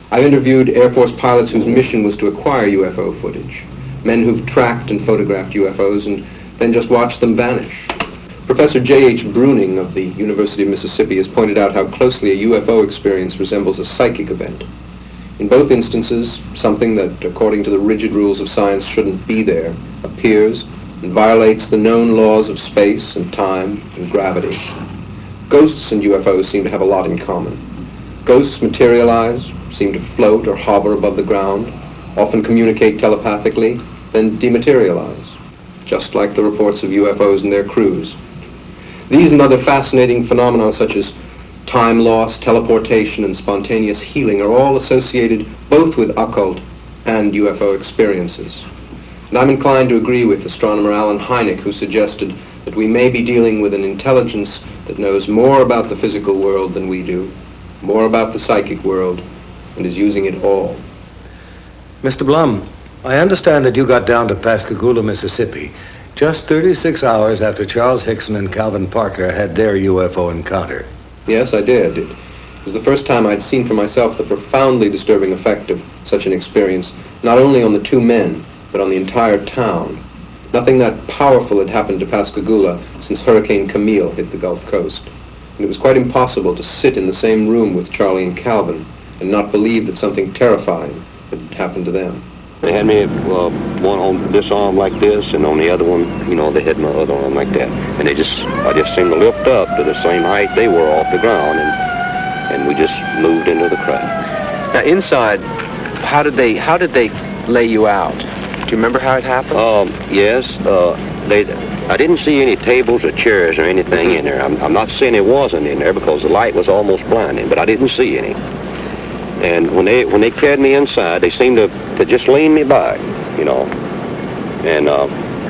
I've interviewed Air Force pilots whose mission was to acquire UFO footage, men who've tracked and photographed UFOs and then just watched them vanish. Professor J.H. Bruning of the University of Mississippi has pointed out how closely a UFO experience resembles a psychic event. In both instances, something that, according to the rigid rules of science, shouldn't be there, appears and violates the known laws of space and time and gravity. Ghosts and UFOs seem to have a lot in common. Ghosts materialize, seem to float or hover above the ground, often communicate telepathically, then dematerialize, just like the reports of UFOs and their crews. These and other fascinating phenomena such as time loss, teleportation, and spontaneous healing are all associated both with occult and UFO experiences. And I'm inclined to agree with astronomer Alan Hynek, who suggested that we may be dealing with an intelligence that knows more about the physical world than we do, more about the psychic world, and is using it all. Mr. Blum, I understand that you got down to Pascagoula, Mississippi, just 36 hours after Charles Hickson and Calvin Parker had their UFO encounter. Yes, I did. It was the first time I'd seen for myself the profoundly disturbing effect of such an experience, not only on the two men, but on the entire town. Nothing that powerful had happened to Pascagoula since Hurricane Camille hit the Gulf Coast. And it was quite impossible to sit in the same room with Charlie and Calvin and not believe that something terrifying had happened to them. They had me one on this arm like this, and on the other one, they had my other arm like that. And I just seemed to lift up to the same height they were off the ground, and we just moved into the craft. Now inside, how did they lay you out? Do you remember how it happened? Yes. I didn't see any tables or chairs or anything in there. I'm not saying it wasn't in there because the light was almost blinding, but I didn't see any. And when they carried me inside, they seemed to just lean me back, And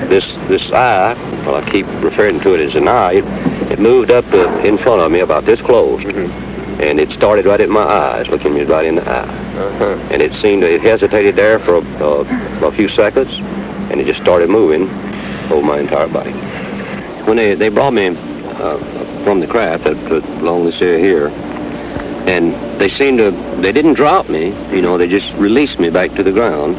this eye, well, I keep referring to it as an eye, it moved up in front of me about this close. Mm-hmm. And it started right at my eyes, looking me right in the eye. Uh-huh. And it hesitated there for a few seconds, and it just started moving over my entire body. When they brought me from the craft along this area here, and they didn't drop me, they just released me back to the ground.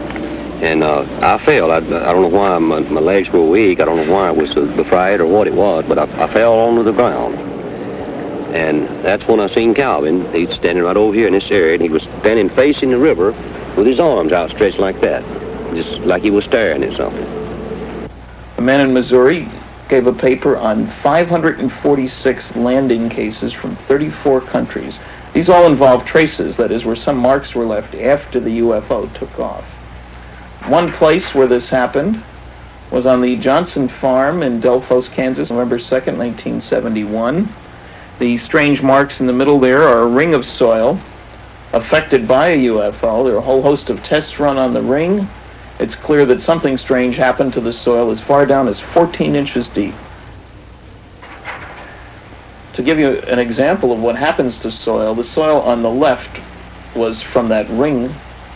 And I fell. I don't know why my legs were weak. I don't know why it was the fright or what it was, but I fell onto the ground. And that's when I seen Calvin. He's standing right over here in this area, and he was standing facing the river with his arms outstretched like that, just like he was staring at something. A man in Missouri gave a paper on 546 landing cases from 34 countries. These all involve traces, that is, where some marks were left after the UFO took off. One place where this happened was on the Johnson Farm in Delphos, Kansas, November 2nd, 1971. The strange marks in the middle there are a ring of soil affected by a UFO. There are a whole host of tests run on the ring. It's clear that something strange happened to the soil as far down as 14 inches deep. To give you an example of what happens to soil, the soil on the left was from that ring,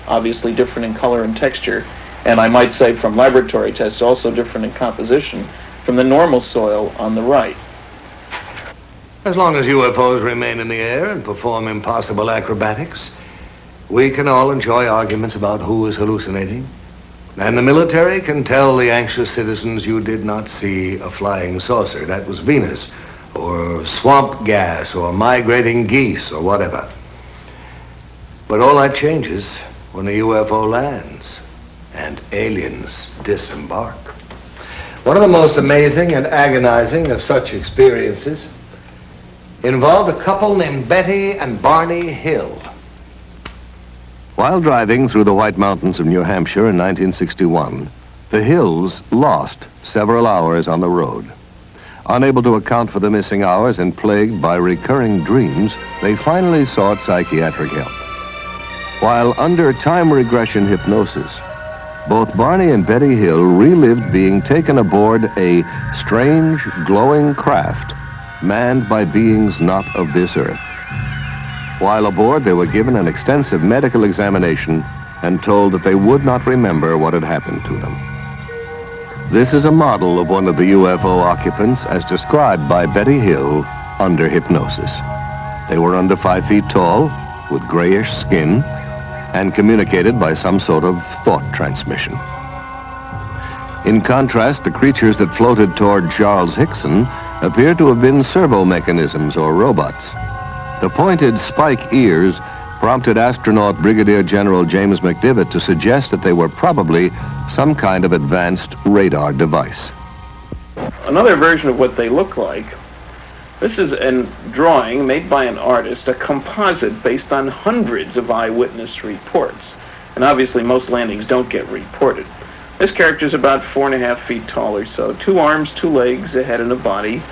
obviously different in color and texture, and I might say from laboratory tests also different in composition from the normal soil on the right. As long as UFOs remain in the air and perform impossible acrobatics, we can all enjoy arguments about who is hallucinating. And the military can tell the anxious citizens you did not see a flying saucer. That was Venus, or swamp gas, or migrating geese, or whatever. But all that changes when a UFO lands and aliens disembark. One of the most amazing and agonizing of such experiences involved a couple named Betty and Barney Hill. While driving through the White Mountains of New Hampshire in 1961, the Hills lost several hours on the road. Unable to account for the missing hours and plagued by recurring dreams, they finally sought psychiatric help. While under time regression hypnosis, both Barney and Betty Hill relived being taken aboard a strange, glowing craft manned by beings not of this earth. While aboard, they were given an extensive medical examination and told that they would not remember what had happened to them. This is a model of one of the UFO occupants as described by Betty Hill under hypnosis. They were under 5 feet tall, with grayish skin, and communicated by some sort of thought transmission. In contrast, the creatures that floated toward Charles Hickson appear to have been servo mechanisms or robots. The pointed spike ears prompted astronaut Brigadier General James McDivitt to suggest that they were probably some kind of advanced radar device. Another version of what they look like, this is a drawing made by an artist, a composite based on hundreds of eyewitness reports. And obviously most landings don't get reported. This character is about 4.5 feet tall or so. 2 arms, 2 legs, a head and a body.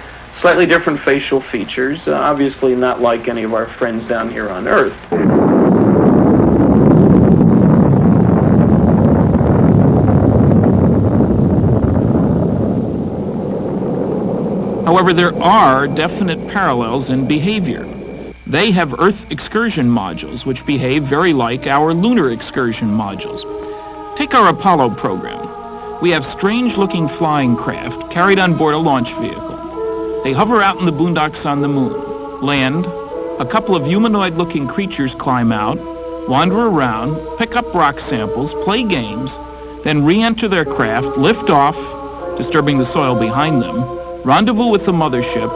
Slightly different facial features, obviously not like any of our friends down here on Earth. However, there are definite parallels in behavior. They have Earth excursion modules, which behave very like our lunar excursion modules. Take our Apollo program. We have strange-looking flying craft carried on board a launch vehicle. They hover out in the boondocks on the moon, land, a couple of humanoid-looking creatures climb out, wander around, pick up rock samples, play games, then re-enter their craft, lift off, disturbing the soil behind them, rendezvous with the mothership,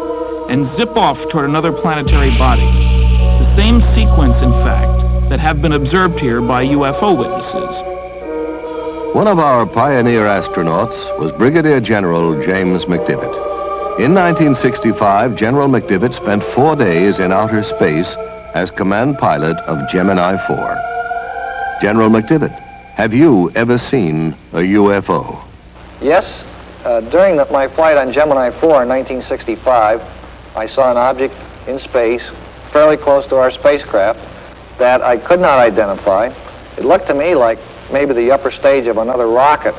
and zip off toward another planetary body. The same sequence, in fact, that have been observed here by UFO witnesses. One of our pioneer astronauts was Brigadier General James McDivitt. In 1965, General McDivitt spent 4 days in outer space as command pilot of Gemini 4. General McDivitt, have you ever seen a UFO? Yes. During my flight on Gemini 4 in 1965, I saw an object in space fairly close to our spacecraft that I could not identify. It looked to me like maybe the upper stage of another rocket.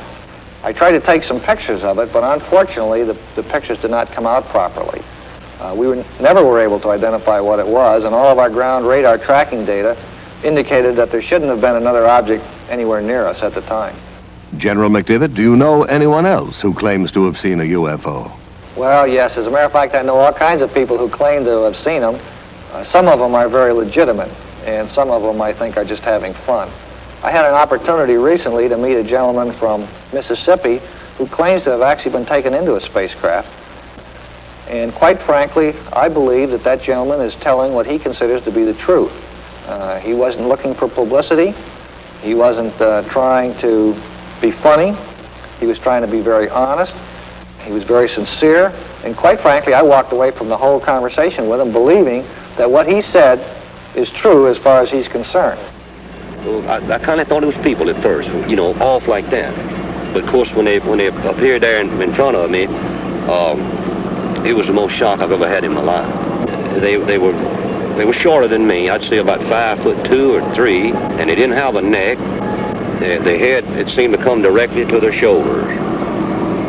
I tried to take some pictures of it, but unfortunately the pictures did not come out properly. We never were able to identify what it was, and all of our ground radar tracking data indicated that there shouldn't have been another object anywhere near us at the time. General McDivitt, do you know anyone else who claims to have seen a UFO? Well, yes. As a matter of fact, I know all kinds of people who claim to have seen them. Some of them are very legitimate, and some of them I think are just having fun. I had an opportunity recently to meet a gentleman from Mississippi who claims to have actually been taken into a spacecraft. And quite frankly, I believe that that gentleman is telling what he considers to be the truth. He wasn't looking for publicity. He wasn't trying to be funny. He was trying to be very honest. He was very sincere. And quite frankly, I walked away from the whole conversation with him believing that what he said is true as far as he's concerned. Well, I kind of thought it was people at first, you know, off like that. But of course, when they appeared there in front of me, it was the most shock I've ever had in my life. They were shorter than me. I'd say about 5'2" or 3", and they didn't have a neck. Their head, it seemed to come directly to their shoulders.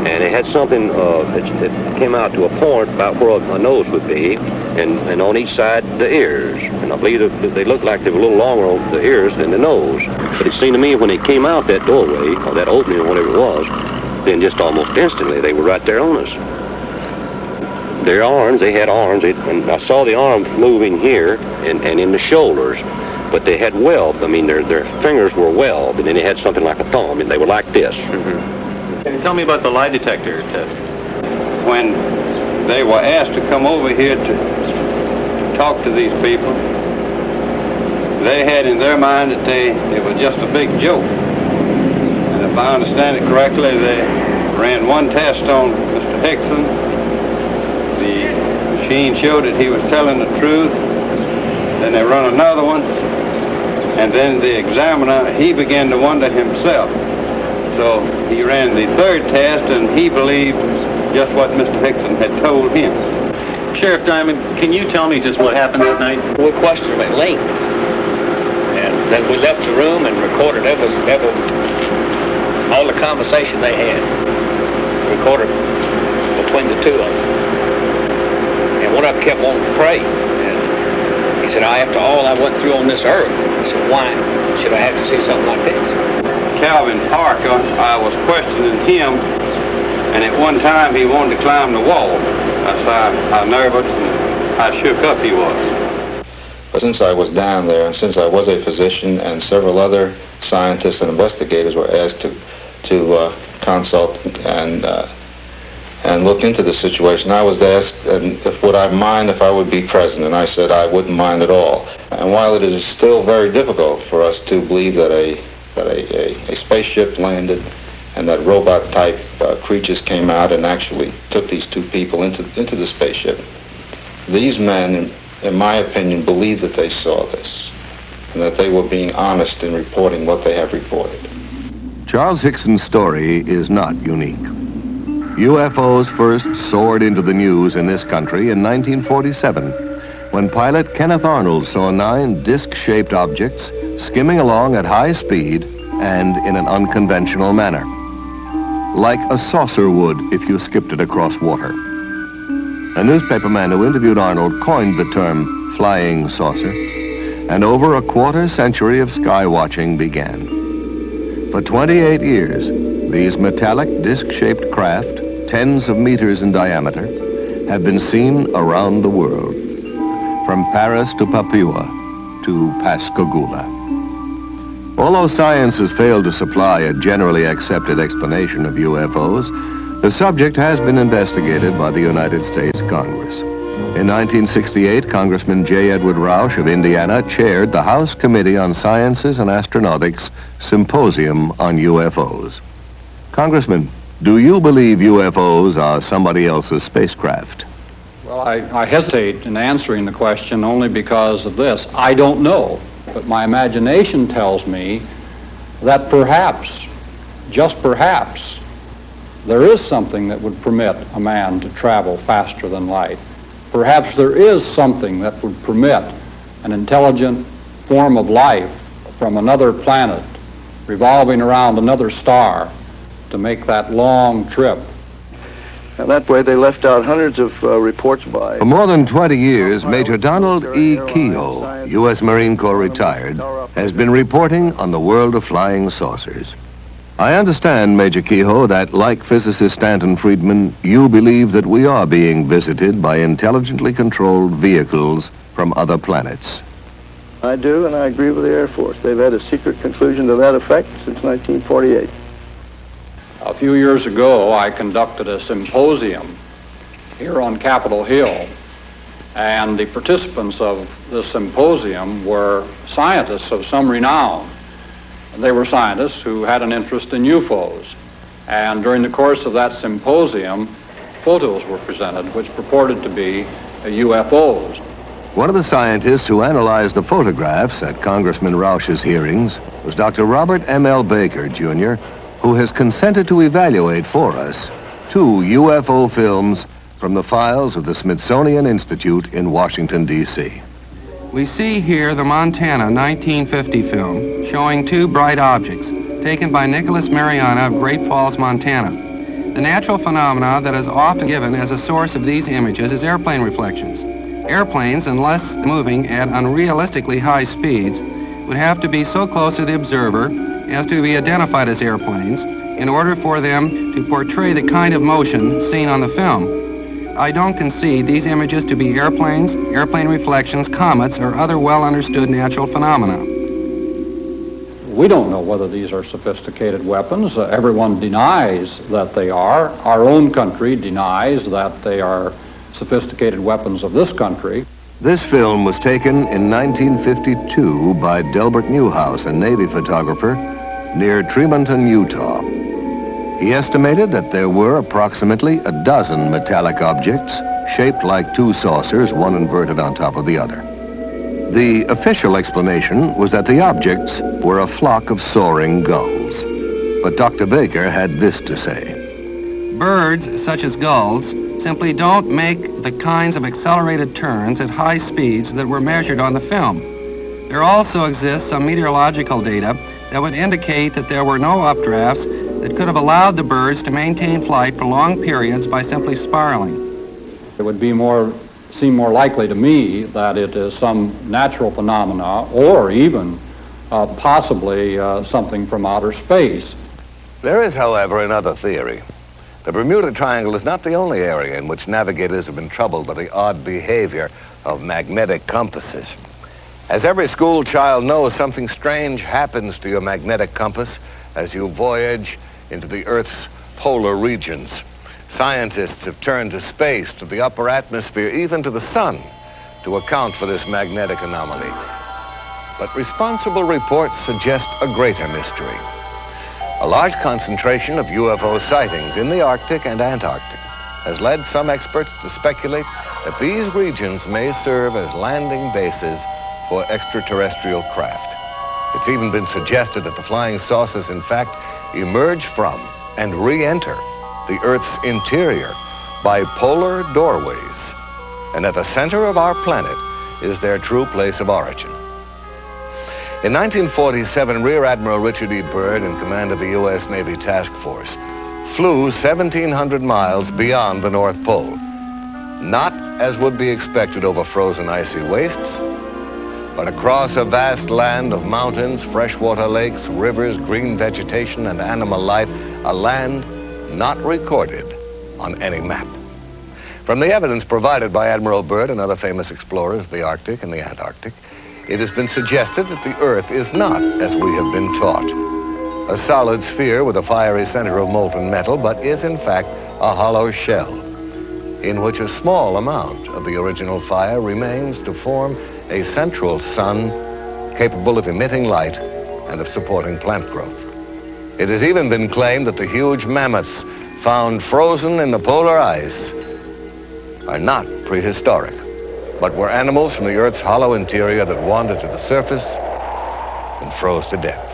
And they had something that came out to a point about where a nose would be, and on each side the ears. And I believe that they looked like they were a little longer on the ears than the nose. But it seemed to me when they came out that doorway, or that opening or whatever it was, then just almost instantly they were right there on us. Their arms, they had arms, and I saw the arms moving here and in the shoulders. But they had weld. I mean, their fingers were weld, and then they had something like a thumb, and they were like this. Mm-hmm. Can you tell me about the lie detector test? When they were asked to come over here to talk to these people, they had in their mind that it was just a big joke. And if I understand it correctly, they ran one test on Mr. Hickson. The machine showed that he was telling the truth. Then they run another one, And then the examiner, he began to wonder himself. So he ran the third test, and he believed just what Mr. Hickson had told him. Sheriff Diamond, can you tell me just what happened that night? We questioned them at length. And then we left the room and recorded all the conversation they had. Recorded between the two of them. And one of them kept wanting to pray. And he said, after all I went through on this earth, he said, why should I have to see something like this? Calvin Parker, I was questioning him, and at one time he wanted to climb the wall. That's how nervous and how shook up he was. But since I was down there, and since I was a physician, and several other scientists and investigators were asked to consult and look into the situation, I was asked would I mind if I would be present, and I said I wouldn't mind at all. And while it is still very difficult for us to believe that a spaceship landed and that robot-type creatures came out and actually took these two people into the spaceship, these men, in my opinion, believe that they saw this and that they were being honest in reporting what they have reported. Charles Hickson's story is not unique. UFOs first soared into the news in this country in 1947 when pilot Kenneth Arnold saw 9 disc-shaped objects skimming along at high speed and in an unconventional manner, like a saucer would if you skipped it across water. A newspaperman who interviewed Arnold coined the term flying saucer, and over a quarter century of sky watching began. For 28 years, these metallic disc-shaped craft, tens of meters in diameter, have been seen around the world, from Paris to Papua to Pascagoula. Although science has failed to supply a generally accepted explanation of UFOs, the subject has been investigated by the United States Congress. In 1968, Congressman J. Edward Rausch of Indiana chaired the House Committee on Sciences and Astronautics Symposium on UFOs. Congressman, do you believe UFOs are somebody else's spacecraft? Well, I hesitate in answering the question only because of this. I don't know, but my imagination tells me that perhaps, just perhaps, there is something that would permit a man to travel faster than light. Perhaps there is something that would permit an intelligent form of life from another planet revolving around another star to make that long trip. And that way they left out hundreds of reports by... For more than 20 years, Major Donald E. Kehoe, U.S. Marine Corps retired, has been reporting on the world of flying saucers. I understand, Major Kehoe, that like physicist Stanton Friedman, you believe that we are being visited by intelligently controlled vehicles from other planets. I do, and I agree with the Air Force. They've had a secret conclusion to that effect since 1948. A few years ago, I conducted a symposium here on Capitol Hill, and the participants of the symposium were scientists of some renown. They were scientists who had an interest in UFOs. And during the course of that symposium, photos were presented which purported to be UFOs. One of the scientists who analyzed the photographs at Congressman Rausch's hearings was Dr. Robert M.L. Baker, Jr., who has consented to evaluate for us 2 UFO films from the files of the Smithsonian Institute in Washington, D.C. We see here the Montana 1950 film showing 2 bright objects taken by Nicholas Mariana of Great Falls, Montana. The natural phenomena that is often given as a source of these images is airplane reflections. Airplanes, unless moving at unrealistically high speeds, would have to be so close to the observer as to be identified as airplanes in order for them to portray the kind of motion seen on the film. I don't concede these images to be airplanes, airplane reflections, comets, or other well-understood natural phenomena. We don't know whether these are sophisticated weapons. Everyone denies that they are. Our own country denies that they are sophisticated weapons of this country. This film was taken in 1952 by Delbert Newhouse, a Navy photographer, near Tremonton, Utah. He estimated that there were approximately a dozen metallic objects shaped like 2 saucers, one inverted on top of the other. The official explanation was that the objects were a flock of soaring gulls. But Dr. Baker had this to say. Birds, such as gulls, simply don't make the kinds of accelerated turns at high speeds that were measured on the film. There also exists some meteorological data that would indicate that there were no updrafts that could have allowed the birds to maintain flight for long periods by simply spiraling. It would seem more likely to me that it is some natural phenomena or even possibly something from outer space. There is, however, another theory. The Bermuda Triangle is not the only area in which navigators have been troubled by the odd behavior of magnetic compasses. As every school child knows, something strange happens to your magnetic compass as you voyage into the Earth's polar regions. Scientists have turned to space, to the upper atmosphere, even to the sun, to account for this magnetic anomaly. But responsible reports suggest a greater mystery. A large concentration of UFO sightings in the Arctic and Antarctic has led some experts to speculate that these regions may serve as landing bases for extraterrestrial craft. It's even been suggested that the flying saucers, in fact, emerge from and re-enter the Earth's interior by polar doorways, and at the center of our planet is their true place of origin. In 1947, Rear Admiral Richard E. Byrd, in command of the U.S. Navy Task Force, flew 1,700 miles beyond the North Pole, not as would be expected over frozen icy wastes, but across a vast land of mountains, freshwater lakes, rivers, green vegetation, and animal life, a land not recorded on any map. From the evidence provided by Admiral Byrd and other famous explorers of the Arctic and the Antarctic, it has been suggested that the Earth is not, as we have been taught, a solid sphere with a fiery center of molten metal, but is in fact a hollow shell in which a small amount of the original fire remains to form a central sun capable of emitting light and of supporting plant growth. It has even been claimed that the huge mammoths found frozen in the polar ice are not prehistoric, but were animals from the Earth's hollow interior that wandered to the surface and froze to death.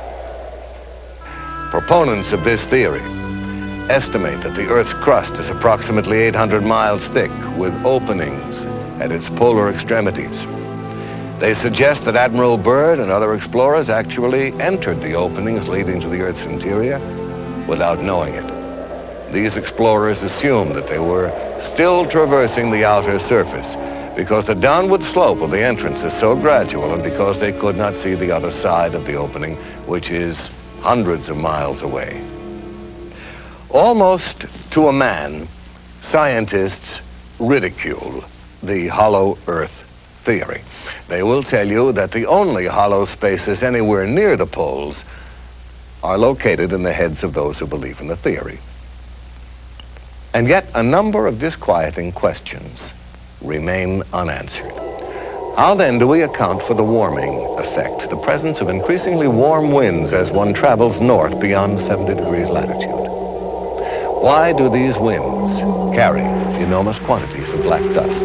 Proponents of this theory estimate that the Earth's crust is approximately 800 miles thick, with openings at its polar extremities. They suggest that Admiral Byrd and other explorers actually entered the openings leading to the Earth's interior without knowing it. These explorers assumed that they were still traversing the outer surface because the downward slope of the entrance is so gradual and because they could not see the other side of the opening, which is hundreds of miles away. Almost to a man, scientists ridicule the hollow Earth theory. They will tell you that the only hollow spaces anywhere near the poles are located in the heads of those who believe in the theory. And yet a number of disquieting questions remain unanswered. How then do we account for the warming effect, the presence of increasingly warm winds as one travels north beyond 70 degrees latitude? Why do these winds carry enormous quantities of black dust?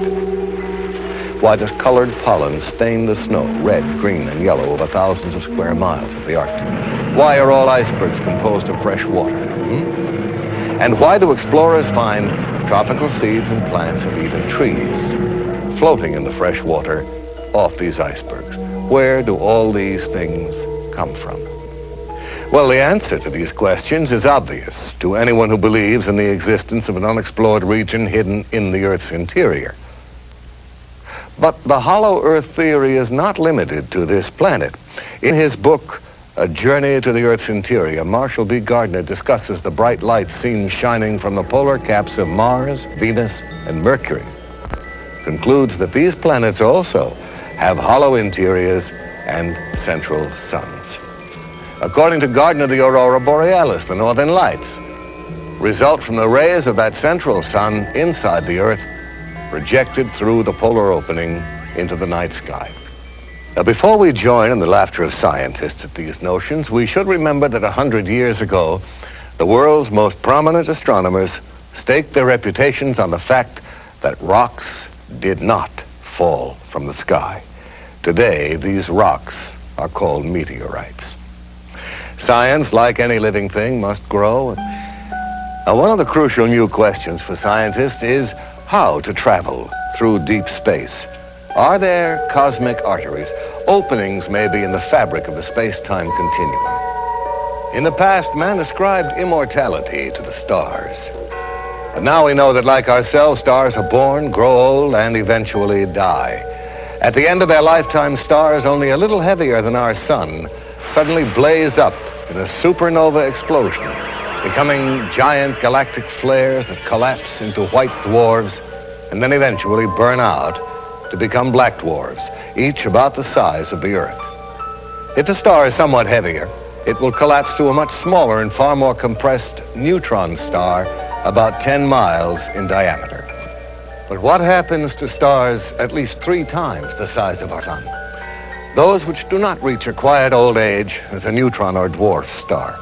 Why does colored pollen stain the snow red, green, and yellow over thousands of square miles of the Arctic? Why are all icebergs composed of fresh water? And why do explorers find tropical seeds and plants and even trees floating in the fresh water off these icebergs? Where do all these things come from? Well, the answer to these questions is obvious to anyone who believes in the existence of an unexplored region hidden in the Earth's interior. But the hollow Earth theory is not limited to this planet. In his book, A Journey to the Earth's Interior, Marshall B. Gardner discusses the bright lights seen shining from the polar caps of Mars, Venus, and Mercury. Concludes that these planets also have hollow interiors and central suns. According to Gardner, the aurora borealis, the northern lights, result from the rays of that central sun inside the Earth, projected through the polar opening into the night sky. Now, before we join in the laughter of scientists at these notions, we should remember that 100 years ago, the world's most prominent astronomers staked their reputations on the fact that rocks did not fall from the sky. Today, these rocks are called meteorites. Science, like any living thing, must grow. Now, one of the crucial new questions for scientists is how to travel through deep space. Are there cosmic arteries, openings maybe in the fabric of the space-time continuum? In the past, man ascribed immortality to the stars. But now we know that, like ourselves, stars are born, grow old, and eventually die. At the end of their lifetime, stars only a little heavier than our sun suddenly blaze up in a supernova explosion, becoming giant galactic flares that collapse into white dwarfs and then eventually burn out to become black dwarfs, each about the size of the Earth. If the star is somewhat heavier, it will collapse to a much smaller and far more compressed neutron star, about 10 miles in diameter. But what happens to stars at least 3 times the size of our sun? Those which do not reach a quiet old age as a neutron or dwarf star.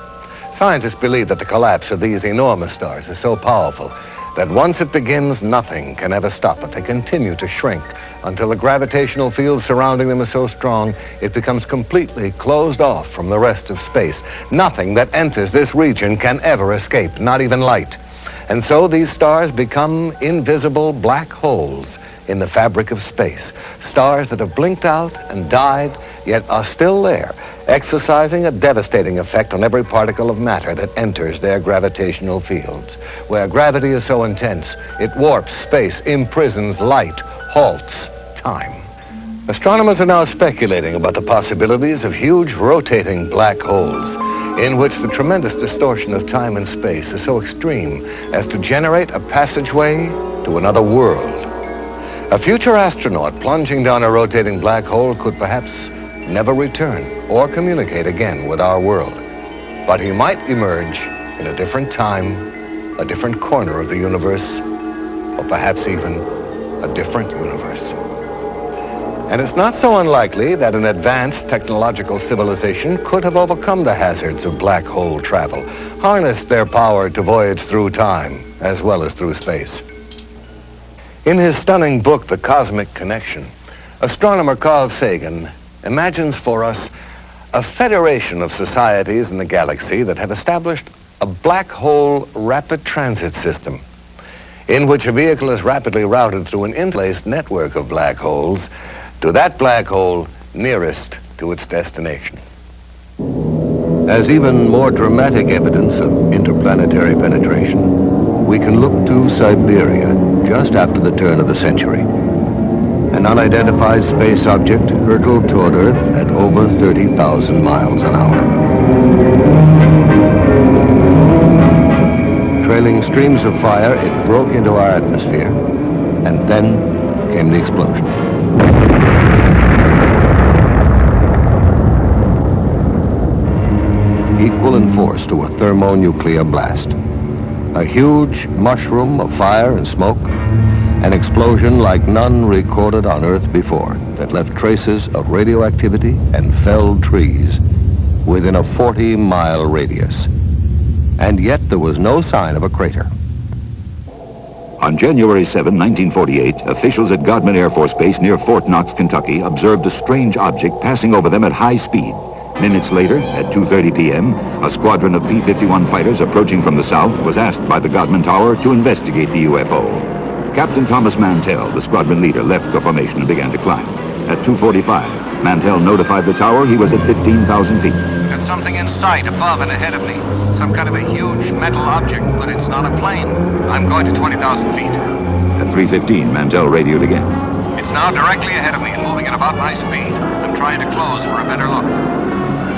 Scientists believe that the collapse of these enormous stars is so powerful that once it begins, nothing can ever stop it. They continue to shrink until the gravitational field surrounding them is so strong it becomes completely closed off from the rest of space. Nothing that enters this region can ever escape, not even light. And so these stars become invisible black holes in the fabric of space. Stars that have blinked out and died, yet are still there, exercising a devastating effect on every particle of matter that enters their gravitational fields. Where gravity is so intense, it warps space, imprisons light, halts time. Astronomers are now speculating about the possibilities of huge rotating black holes in which the tremendous distortion of time and space is so extreme as to generate a passageway to another world. A future astronaut plunging down a rotating black hole could perhaps never return or communicate again with our world. But he might emerge in a different time, a different corner of the universe, or perhaps even a different universe. And it's not so unlikely that an advanced technological civilization could have overcome the hazards of black hole travel, harnessed their power to voyage through time as well as through space. In his stunning book, The Cosmic Connection, astronomer Carl Sagan imagines for us a federation of societies in the galaxy that have established a black hole rapid transit system in which a vehicle is rapidly routed through an interlaced network of black holes to that black hole nearest to its destination. As even more dramatic evidence of interplanetary penetration, we can look to Siberia just after the turn of the century. An unidentified space object hurtled toward Earth at over 30,000 miles an hour. Trailing streams of fire, it broke into our atmosphere, and then came the explosion. Equal in force to a thermonuclear blast. A huge mushroom of fire and smoke, an explosion like none recorded on Earth before that left traces of radioactivity and felled trees within a 40-mile radius. And yet there was no sign of a crater. On January 7, 1948, officials at Godman Air Force Base near Fort Knox, Kentucky, observed a strange object passing over them at high speed. Minutes later, at 2:30 p.m., a squadron of B-51 fighters approaching from the south was asked by the Godman Tower to investigate the UFO. Captain Thomas Mantell, the squadron leader, left the formation and began to climb. At 2:45, Mantell notified the tower he was at 15,000 feet. There's something in sight above and ahead of me. Some kind of a huge metal object, but it's not a plane. I'm going to 20,000 feet. At 3:15, Mantell radioed again. It's now directly ahead of me and moving at about my speed. I'm trying to close for a better look.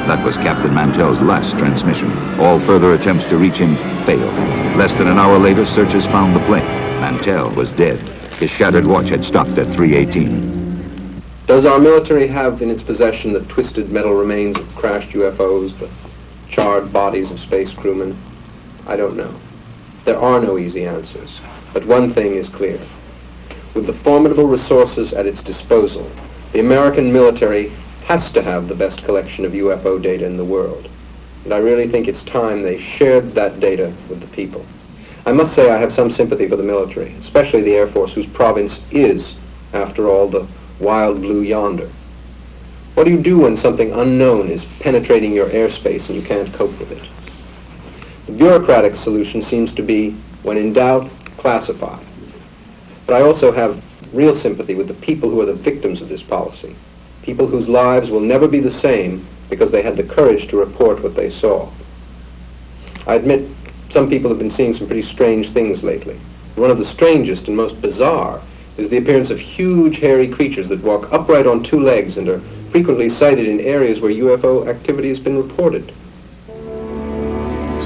That was Captain Mantell's last transmission. All further attempts to reach him failed. Less than an hour later, searchers found the plane. Mantell was dead. His shattered watch had stopped at 3:18. Does our military have in its possession the twisted metal remains of crashed UFOs, the charred bodies of space crewmen? I don't know. There are no easy answers. But one thing is clear. With the formidable resources at its disposal, the American military has to have the best collection of UFO data in the world. And I really think it's time they shared that data with the people. I must say I have some sympathy for the military, especially the Air Force, whose province is, after all, the wild blue yonder. What do you do when something unknown is penetrating your airspace and you can't cope with it? The bureaucratic solution seems to be, when in doubt, classify. But I also have real sympathy with the people who are the victims of this policy, people whose lives will never be the same because they had the courage to report what they saw. I admit some people have been seeing some pretty strange things lately. One of the strangest and most bizarre is the appearance of huge hairy creatures that walk upright on two legs and are frequently sighted in areas where UFO activity has been reported.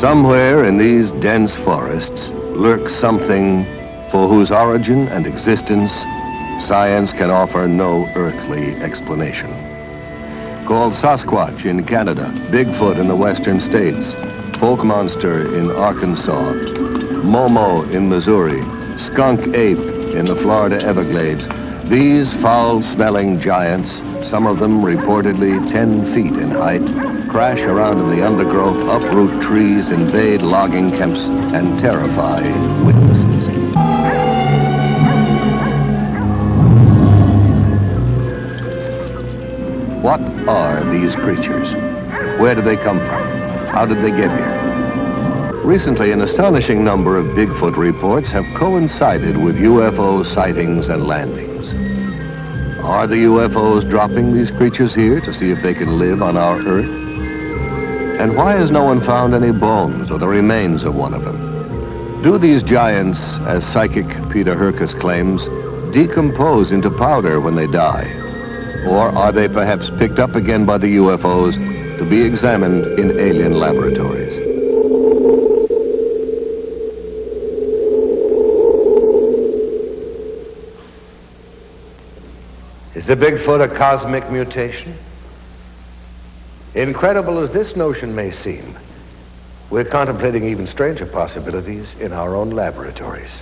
Somewhere in these dense forests lurks something for whose origin and existence science can offer no earthly explanation. Called Sasquatch in Canada, Bigfoot in the western states, Folk Monster in Arkansas, Momo in Missouri, Skunk Ape in the Florida Everglades, these foul-smelling giants, some of them reportedly 10 feet in height, crash around in the undergrowth, uproot trees, invade logging camps, and terrify witnesses. What are these creatures? Where do they come from? How did they get here? Recently, an astonishing number of Bigfoot reports have coincided with UFO sightings and landings. Are the UFOs dropping these creatures here to see if they can live on our Earth? And why has no one found any bones or the remains of one of them? Do these giants, as psychic Peter Herkus claims, decompose into powder when they die? Or are they perhaps picked up again by the UFOs to be examined in alien laboratories? Is the Bigfoot a cosmic mutation? Incredible as this notion may seem, we're contemplating even stranger possibilities in our own laboratories.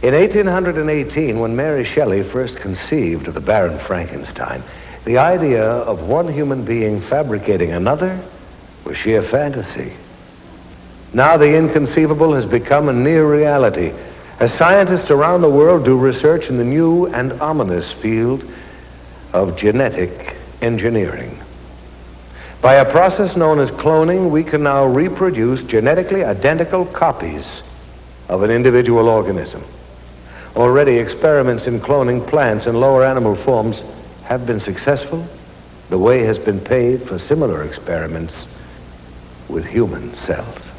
In 1818, when Mary Shelley first conceived of the Baron Frankenstein, the idea of one human being fabricating another was sheer fantasy. Now the inconceivable has become a near reality, as scientists around the world do research in the new and ominous field of genetic engineering. By a process known as cloning, we can now reproduce genetically identical copies of an individual organism. Already, experiments in cloning plants and lower animal forms have been successful. The way has been paved for similar experiments with human cells.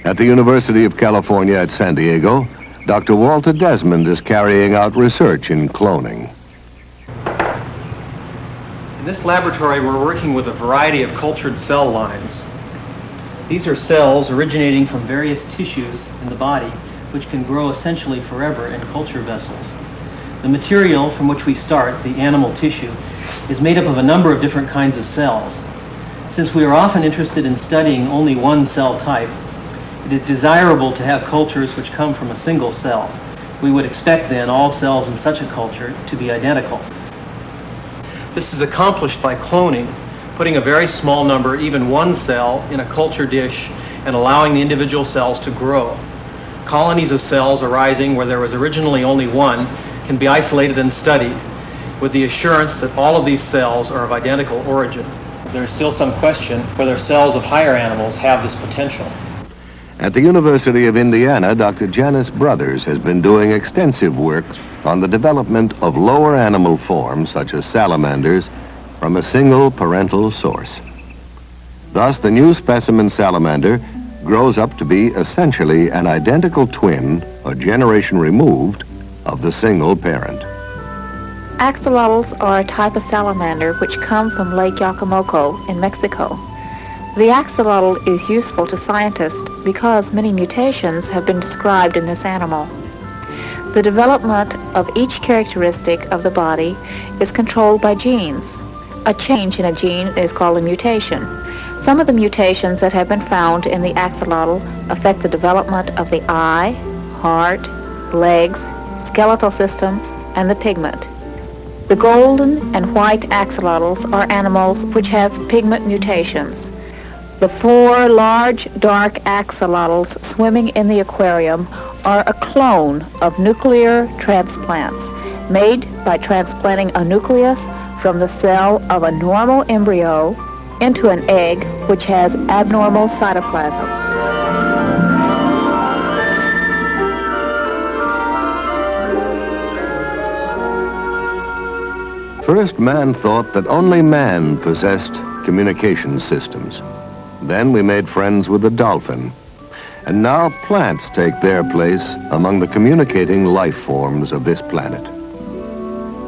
At the University of California at San Diego, Dr. Walter Desmond is carrying out research in cloning. In this laboratory, we're working with a variety of cultured cell lines. These are cells originating from various tissues in the body, which can grow essentially forever in culture vessels. The material from which we start, the animal tissue, is made up of a number of different kinds of cells. Since we are often interested in studying only one cell type, it is desirable to have cultures which come from a single cell. We would expect then all cells in such a culture to be identical. This is accomplished by cloning, putting a very small number, even one cell, in a culture dish and allowing the individual cells to grow. Colonies of cells arising where there was originally only one can be isolated and studied with the assurance that all of these cells are of identical origin. There is still some question whether cells of higher animals have this potential. At the University of Indiana, Dr. Janice Brothers has been doing extensive work on the development of lower animal forms, such as salamanders, from a single parental source. Thus, the new specimen salamander grows up to be essentially an identical twin, a generation removed, of the single parent. Axolotls are a type of salamander which come from Lake Yacamoco in Mexico. The axolotl is useful to scientists because many mutations have been described in this animal. The development of each characteristic of the body is controlled by genes. A change in a gene is called a mutation. Some of the mutations that have been found in the axolotl affect the development of the eye, heart, legs, skeletal system, and the pigment. The golden and white axolotls are animals which have pigment mutations. The 4 large dark axolotls swimming in the aquarium are a clone of nuclear transplants made by transplanting a nucleus from the cell of a normal embryo into an egg which has abnormal cytoplasm. First, man thought that only man possessed communication systems. Then we made friends with the dolphin. And now plants take their place among the communicating life forms of this planet.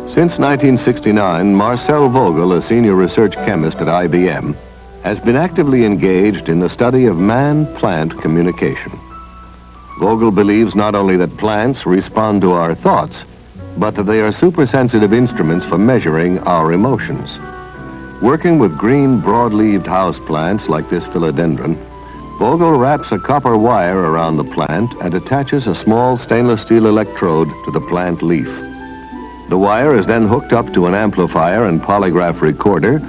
Since 1969, Marcel Vogel, a senior research chemist at IBM, has been actively engaged in the study of man-plant communication. Vogel believes not only that plants respond to our thoughts, but that they are supersensitive instruments for measuring our emotions. Working with green, broad-leaved houseplants like this philodendron, Vogel wraps a copper wire around the plant and attaches a small stainless steel electrode to the plant leaf. The wire is then hooked up to an amplifier and polygraph recorder,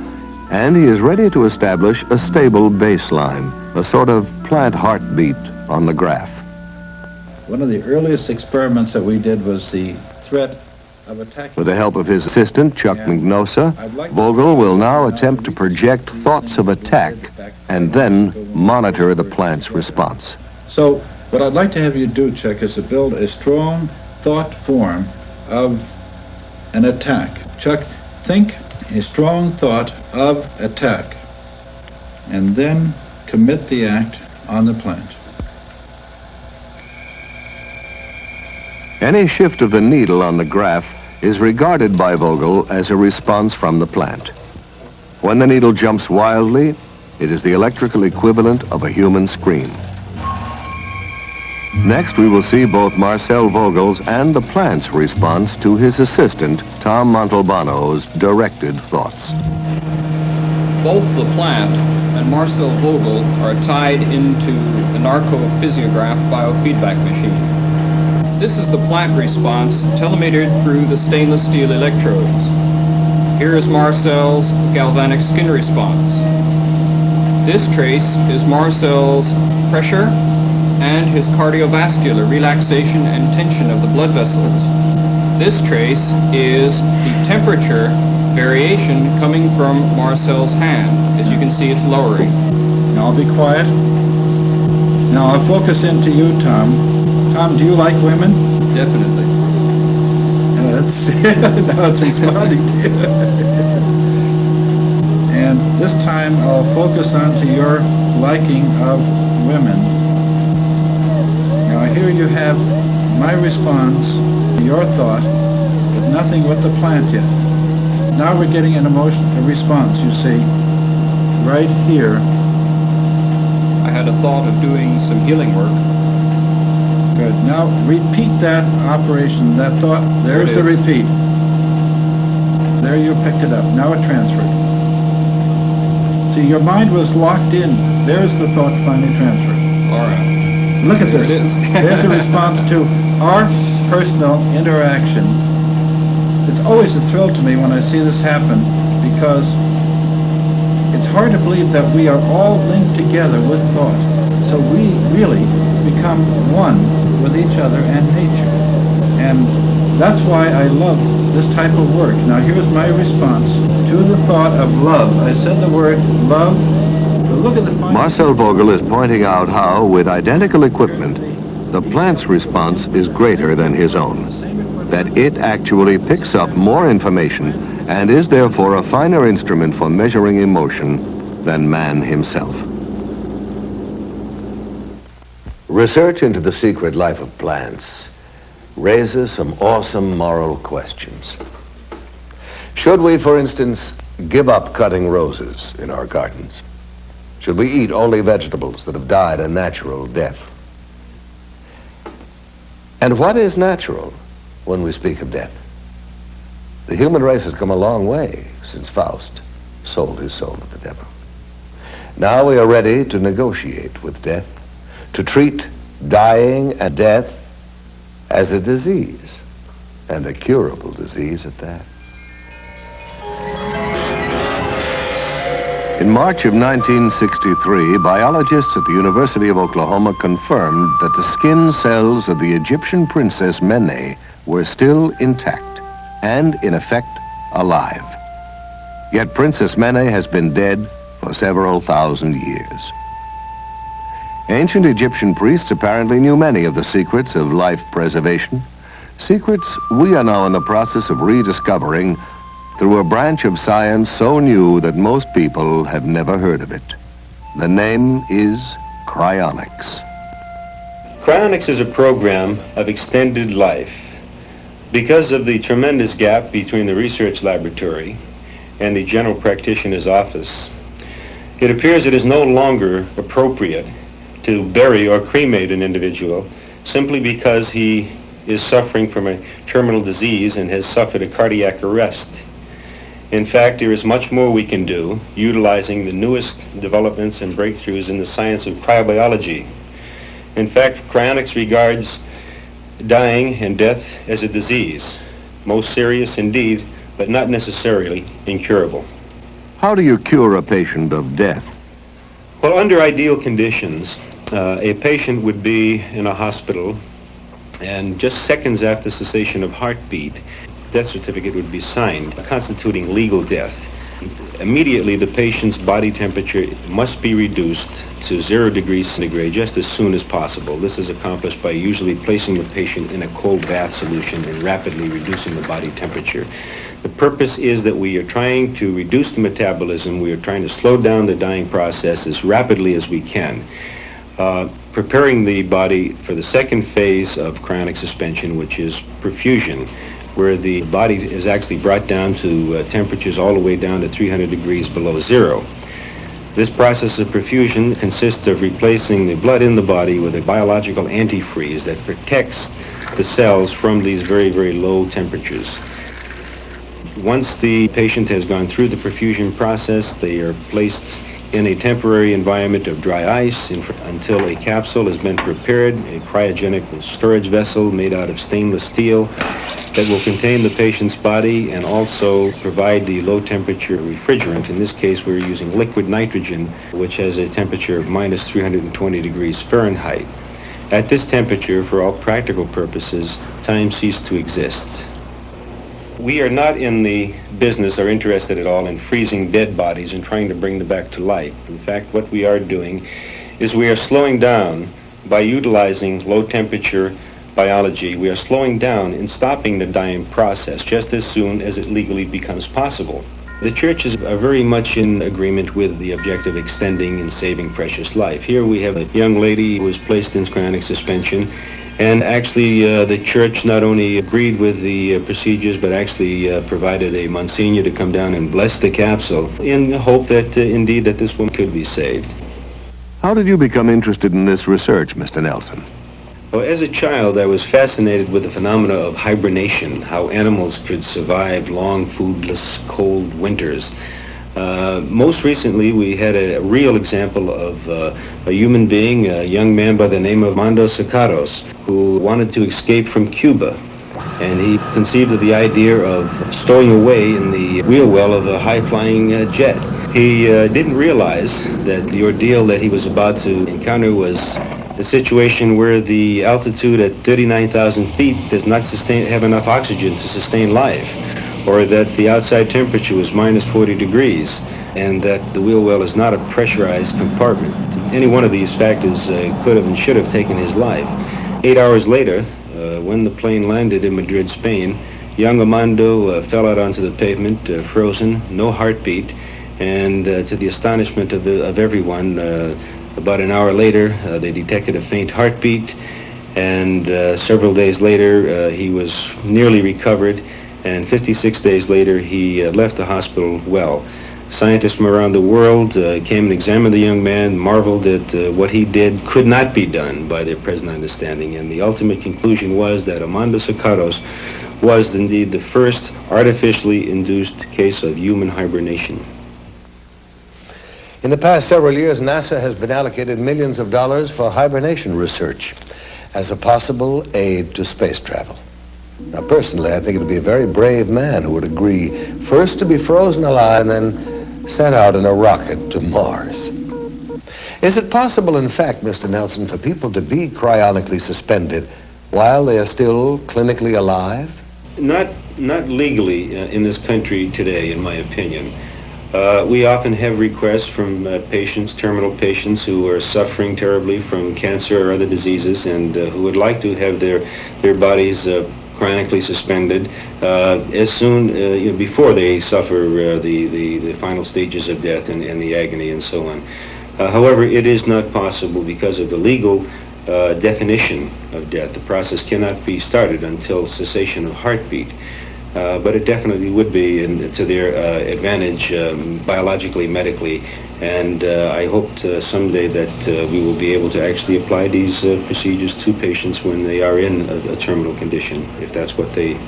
and he is ready to establish a stable baseline, a sort of plant heartbeat on the graph. One of the earliest experiments that we did was the threat of attacking. With the help of his assistant, Chuck Mignosa, Vogel will now attempt to project thoughts of attack and then monitor the plant's response. So what I'd like to have you do, Chuck, is to build a strong thought form of an attack. Chuck, think a strong thought of attack and then commit the act on the plant. Any shift of the needle on the graph is regarded by Vogel as a response from the plant. When the needle jumps wildly, it is the electrical equivalent of a human scream. Next, we will see both Marcel Vogel's and the plant's response to his assistant, Tom Montalbano's directed thoughts. Both the plant and Marcel Vogel are tied into the narcophysiograph biofeedback machine. This is the plant response telemetered through the stainless steel electrodes. Here is Marcel's galvanic skin response. This trace is Marcel's pressure and his cardiovascular relaxation and tension of the blood vessels. This trace is the temperature variation coming from Marcel's hand. As you can see, it's lowering. Now be quiet. Now I'll focus into you, Tom. Tom, do you like women? Definitely. Now it's responding to you. And this time I'll focus on to your liking of women. Now here you have my response to your thought, but nothing with the plant yet. Now we're getting an emotion, a response, you see, right here. I had a thought of doing some healing work. Good. Now repeat that operation, that thought. There's the repeat. There you picked it up. Now it transferred. See, your mind was locked in. There's the thought finally transferred. All right. Look at this. There's a response to our personal interaction. It's always a thrill to me when I see this happen, because it's hard to believe that we are all linked together with thought. So we really become one with each other and nature. And that's why I love this type of work. Now here's my response to the thought of love. I said the word love. But look at the Marcel Vogel is pointing out how, with identical equipment, the plant's response is greater than his own. That it actually picks up more information and is therefore a finer instrument for measuring emotion than man himself. Research into the secret life of plants raises some awesome moral questions. Should we, for instance, give up cutting roses in our gardens? Should we eat only vegetables that have died a natural death? And what is natural when we speak of death? The human race has come a long way since Faust sold his soul to the devil. Now we are ready to negotiate with death, to treat dying and death as a disease, and a curable disease at that. In March of 1963, biologists at the University of Oklahoma confirmed that the skin cells of the Egyptian princess Mene were still intact and, in effect, alive. Yet Princess Mene has been dead for several thousand years. Ancient Egyptian priests apparently knew many of the secrets of life preservation, secrets we are now in the process of rediscovering through a branch of science so new that most people have never heard of it. The name is cryonics. Cryonics is a program of extended life. Because of the tremendous gap between the research laboratory and the general practitioner's office, it appears it is no longer appropriate to bury or cremate an individual simply because he is suffering from a terminal disease and has suffered a cardiac arrest. In fact, there is much more we can do utilizing the newest developments and breakthroughs in the science of cryobiology. In fact, cryonics regards dying and death as a disease, most serious indeed, but not necessarily incurable. How do you cure a patient of death? Well, under ideal conditions, a patient would be in a hospital, and just seconds after cessation of heartbeat, death certificate would be signed, constituting legal death. Immediately, the patient's body temperature must be reduced to 0 degrees centigrade just as soon as possible. This is accomplished by usually placing the patient in a cold bath solution and rapidly reducing the body temperature. The purpose is that we are trying to reduce the metabolism. We are trying to slow down the dying process as rapidly as we can. Preparing the body for the second phase of cryonic suspension, which is perfusion, where the body is actually brought down to temperatures all the way down to 300 degrees below zero. This process of perfusion consists of replacing the blood in the body with a biological antifreeze that protects the cells from these very, very low temperatures. Once the patient has gone through the perfusion process, they are placed in a temporary environment of dry ice until a capsule has been prepared, a cryogenic storage vessel made out of stainless steel that will contain the patient's body and also provide the low temperature refrigerant. In this case, we're using liquid nitrogen, which has a temperature of minus 320 degrees Fahrenheit. At this temperature, for all practical purposes, time ceased to exist. We are not in the business or interested at all in freezing dead bodies and trying to bring them back to life. In fact, what we are doing is we are slowing down by utilizing low temperature biology. We are slowing down and stopping the dying process just as soon as it legally becomes possible. The churches are very much in agreement with the objective of extending and saving precious life. Here we have a young lady who was placed in cryonic suspension. And actually, the church not only agreed with the procedures, but actually provided a Monsignor to come down and bless the capsule in the hope that, indeed, that this woman could be saved. How did you become interested in this research, Mr. Nelson? Well, as a child, I was fascinated with the phenomena of hibernation, how animals could survive long, foodless, cold winters. Most recently, we had a real example of a human being, a young man by the name of Armando Sacaros, who wanted to escape from Cuba. And he conceived of the idea of stowing away in the wheel well of a high-flying jet. He didn't realize that the ordeal that he was about to encounter was a situation where the altitude at 39,000 feet does not have enough oxygen to sustain life, or that the outside temperature was minus 40 degrees, and that the wheel well is not a pressurized compartment. Any one of these factors could have and should have taken his life. 8 hours later, when the plane landed in Madrid, Spain, young Armando fell out onto the pavement, frozen, no heartbeat, and to the astonishment of everyone, about an hour later, they detected a faint heartbeat, and several days later, he was nearly recovered, and 56 days later, he left the hospital well. Scientists from around the world came and examined the young man, marveled at what he did could not be done by their present understanding, and the ultimate conclusion was that Armando Sacaros was indeed the first artificially induced case of human hibernation. In the past several years, NASA has been allocated millions of dollars for hibernation research as a possible aid to space travel. Now, personally, I think it would be a very brave man who would agree first to be frozen alive and then sent out in a rocket to Mars. Is it possible, in fact, Mr. Nelson, for people to be cryonically suspended while they are still clinically alive? Not legally in this country today, in my opinion. We often have requests from patients, terminal patients, who are suffering terribly from cancer or other diseases, and who would like to have their bodies cryonically suspended as soon before they suffer the final stages of death and the agony and so on. However, it is not possible because of the legal definition of death. The process cannot be started until cessation of heartbeat. But it definitely would be to their advantage biologically, medically, and I hope someday that we will be able to actually apply these procedures to patients when they are in a terminal condition, if that's what they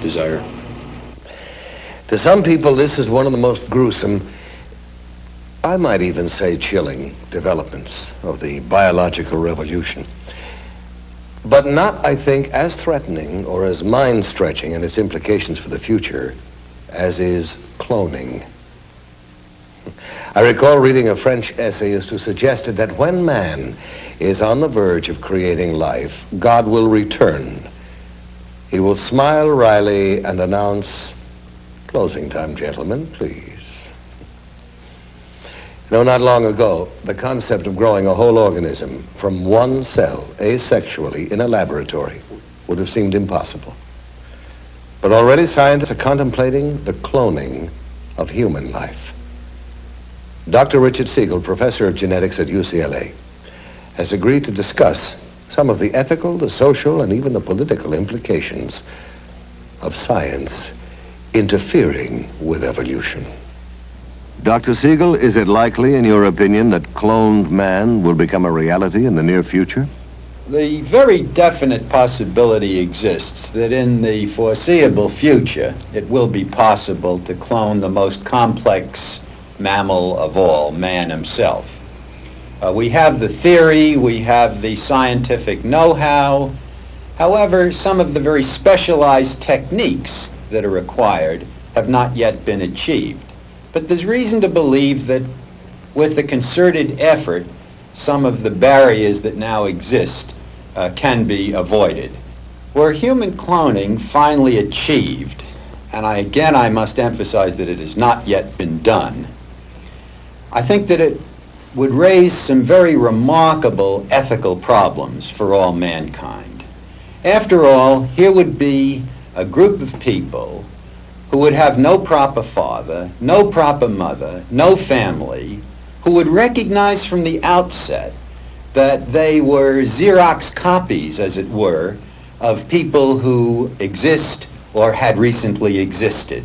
desire. To some people, this is one of the most gruesome, I might even say chilling, developments of the biological revolution. But not, I think, as threatening or as mind-stretching in its implications for the future as is cloning. I recall reading a French essayist who suggested that when man is on the verge of creating life, God will return. He will smile wryly and announce, "Closing time, gentlemen, please." No, not long ago, the concept of growing a whole organism from one cell asexually in a laboratory would have seemed impossible. But already scientists are contemplating the cloning of human life. Dr. Richard Siegel, professor of genetics at UCLA, has agreed to discuss some of the ethical, the social, and even the political implications of science interfering with evolution. Dr. Siegel, is it likely, in your opinion, that cloned man will become a reality in the near future? The very definite possibility exists that in the foreseeable future, it will be possible to clone the most complex mammal of all, man himself. We have the theory, we have the scientific know-how. However, some of the very specialized techniques that are required have not yet been achieved. But there's reason to believe that with the concerted effort, some of the barriers that now exist can be avoided. Were human cloning finally achieved, and I must emphasize that it has not yet been done, I think that it would raise some very remarkable ethical problems for all mankind. After all, here would be a group of people who would have no proper father, no proper mother, no family, who would recognize from the outset that they were Xerox copies, as it were, of people who exist or had recently existed.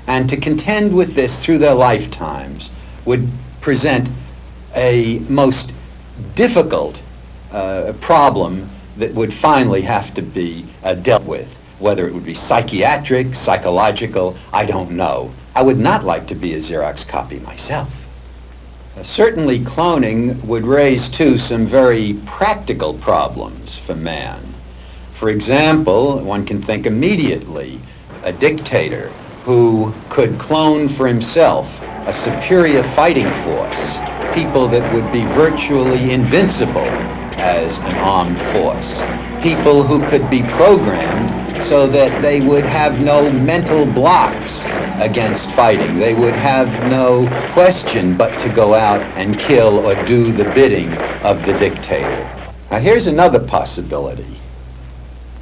And to contend with this through their lifetimes would present a most difficult problem that would finally have to be dealt with. Whether it would be psychiatric, psychological, I don't know. I would not like to be a Xerox copy myself. Certainly cloning would raise, too, some very practical problems for man. For example, one can think immediately a dictator who could clone for himself a superior fighting force, people that would be virtually invincible as an armed force, people who could be programmed so that they would have no mental blocks against fighting. They would have no question but to go out and kill or do the bidding of the dictator. Now here's another possibility,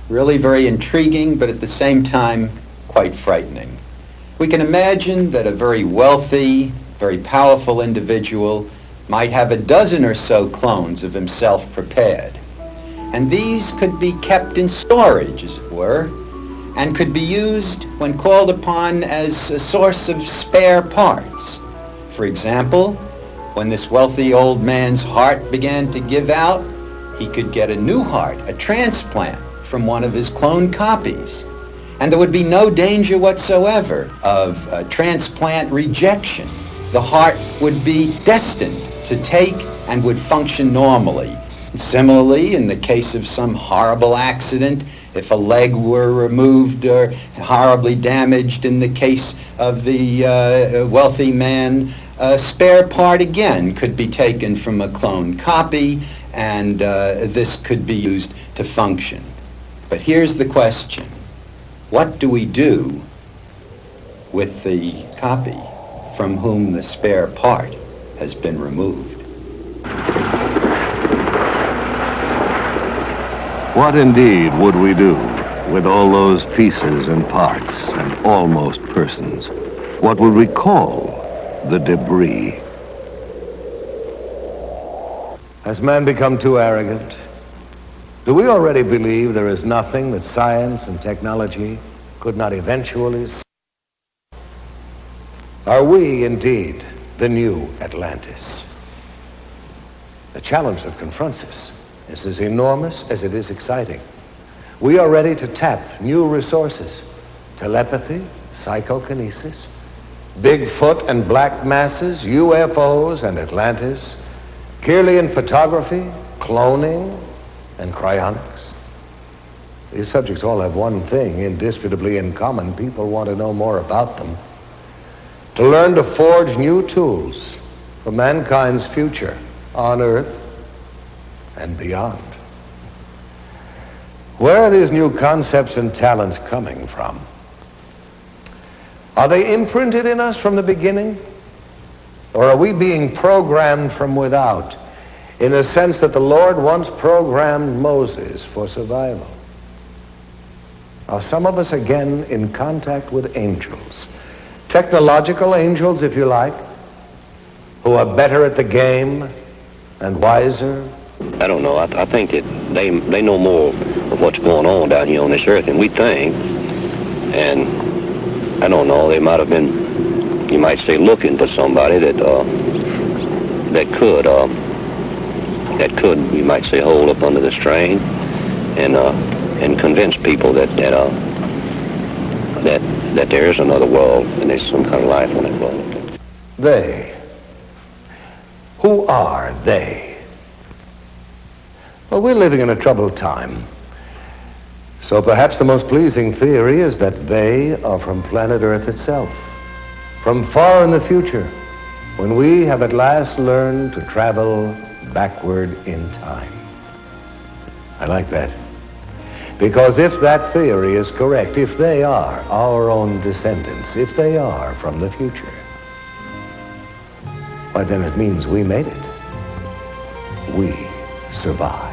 really very intriguing, but at the same time quite frightening. We can imagine that a very wealthy, very powerful individual might have a dozen or so clones of himself prepared. And these could be kept in storage, as it were, and could be used when called upon as a source of spare parts. For example, when this wealthy old man's heart began to give out, he could get a new heart, a transplant, from one of his cloned copies. And there would be no danger whatsoever of transplant rejection. The heart would be destined to take and would function normally. And similarly, in the case of some horrible accident, if a leg were removed or horribly damaged in the case of the wealthy man, a spare part again could be taken from a cloned copy, and this could be used to function. But here's the question. What do we do with the copy? from whom the spare part has been removed. What indeed would we do with all those pieces and parts and almost persons? What would we call the debris? Has man become too arrogant? Do we already believe there is nothing that science and technology could not eventually solve? Are we indeed the new Atlantis? The challenge that confronts us is as enormous as it is exciting. We are ready to tap new resources: telepathy, psychokinesis, Bigfoot and black masses, UFOs and Atlantis, Kirlian photography, cloning, and cryonics. These subjects all have one thing indisputably in common. People want to know more about them, to learn to forge new tools for mankind's future on Earth and beyond. Where are these new concepts and talents coming from? Are they imprinted in us from the beginning? Or are we being programmed from without, in the sense that the Lord once programmed Moses for survival? Are some of us again in contact with angels, technological angels, if you like, who are better at the game and wiser? I don't know. I think that they know more of what's going on down here on this earth than we think. And I don't know, they might have been, you might say, looking for somebody that could, you might say, hold up under the strain and convince people that there is another world and there's some kind of life on that world. They. Who are they? Well, we're living in a troubled time. So perhaps the most pleasing theory is that they are from planet Earth itself, from far in the future, when we have at last learned to travel backward in time. I like that. Because if that theory is correct, if they are our own descendants, if they are from the future, why then it means we made it. We survived.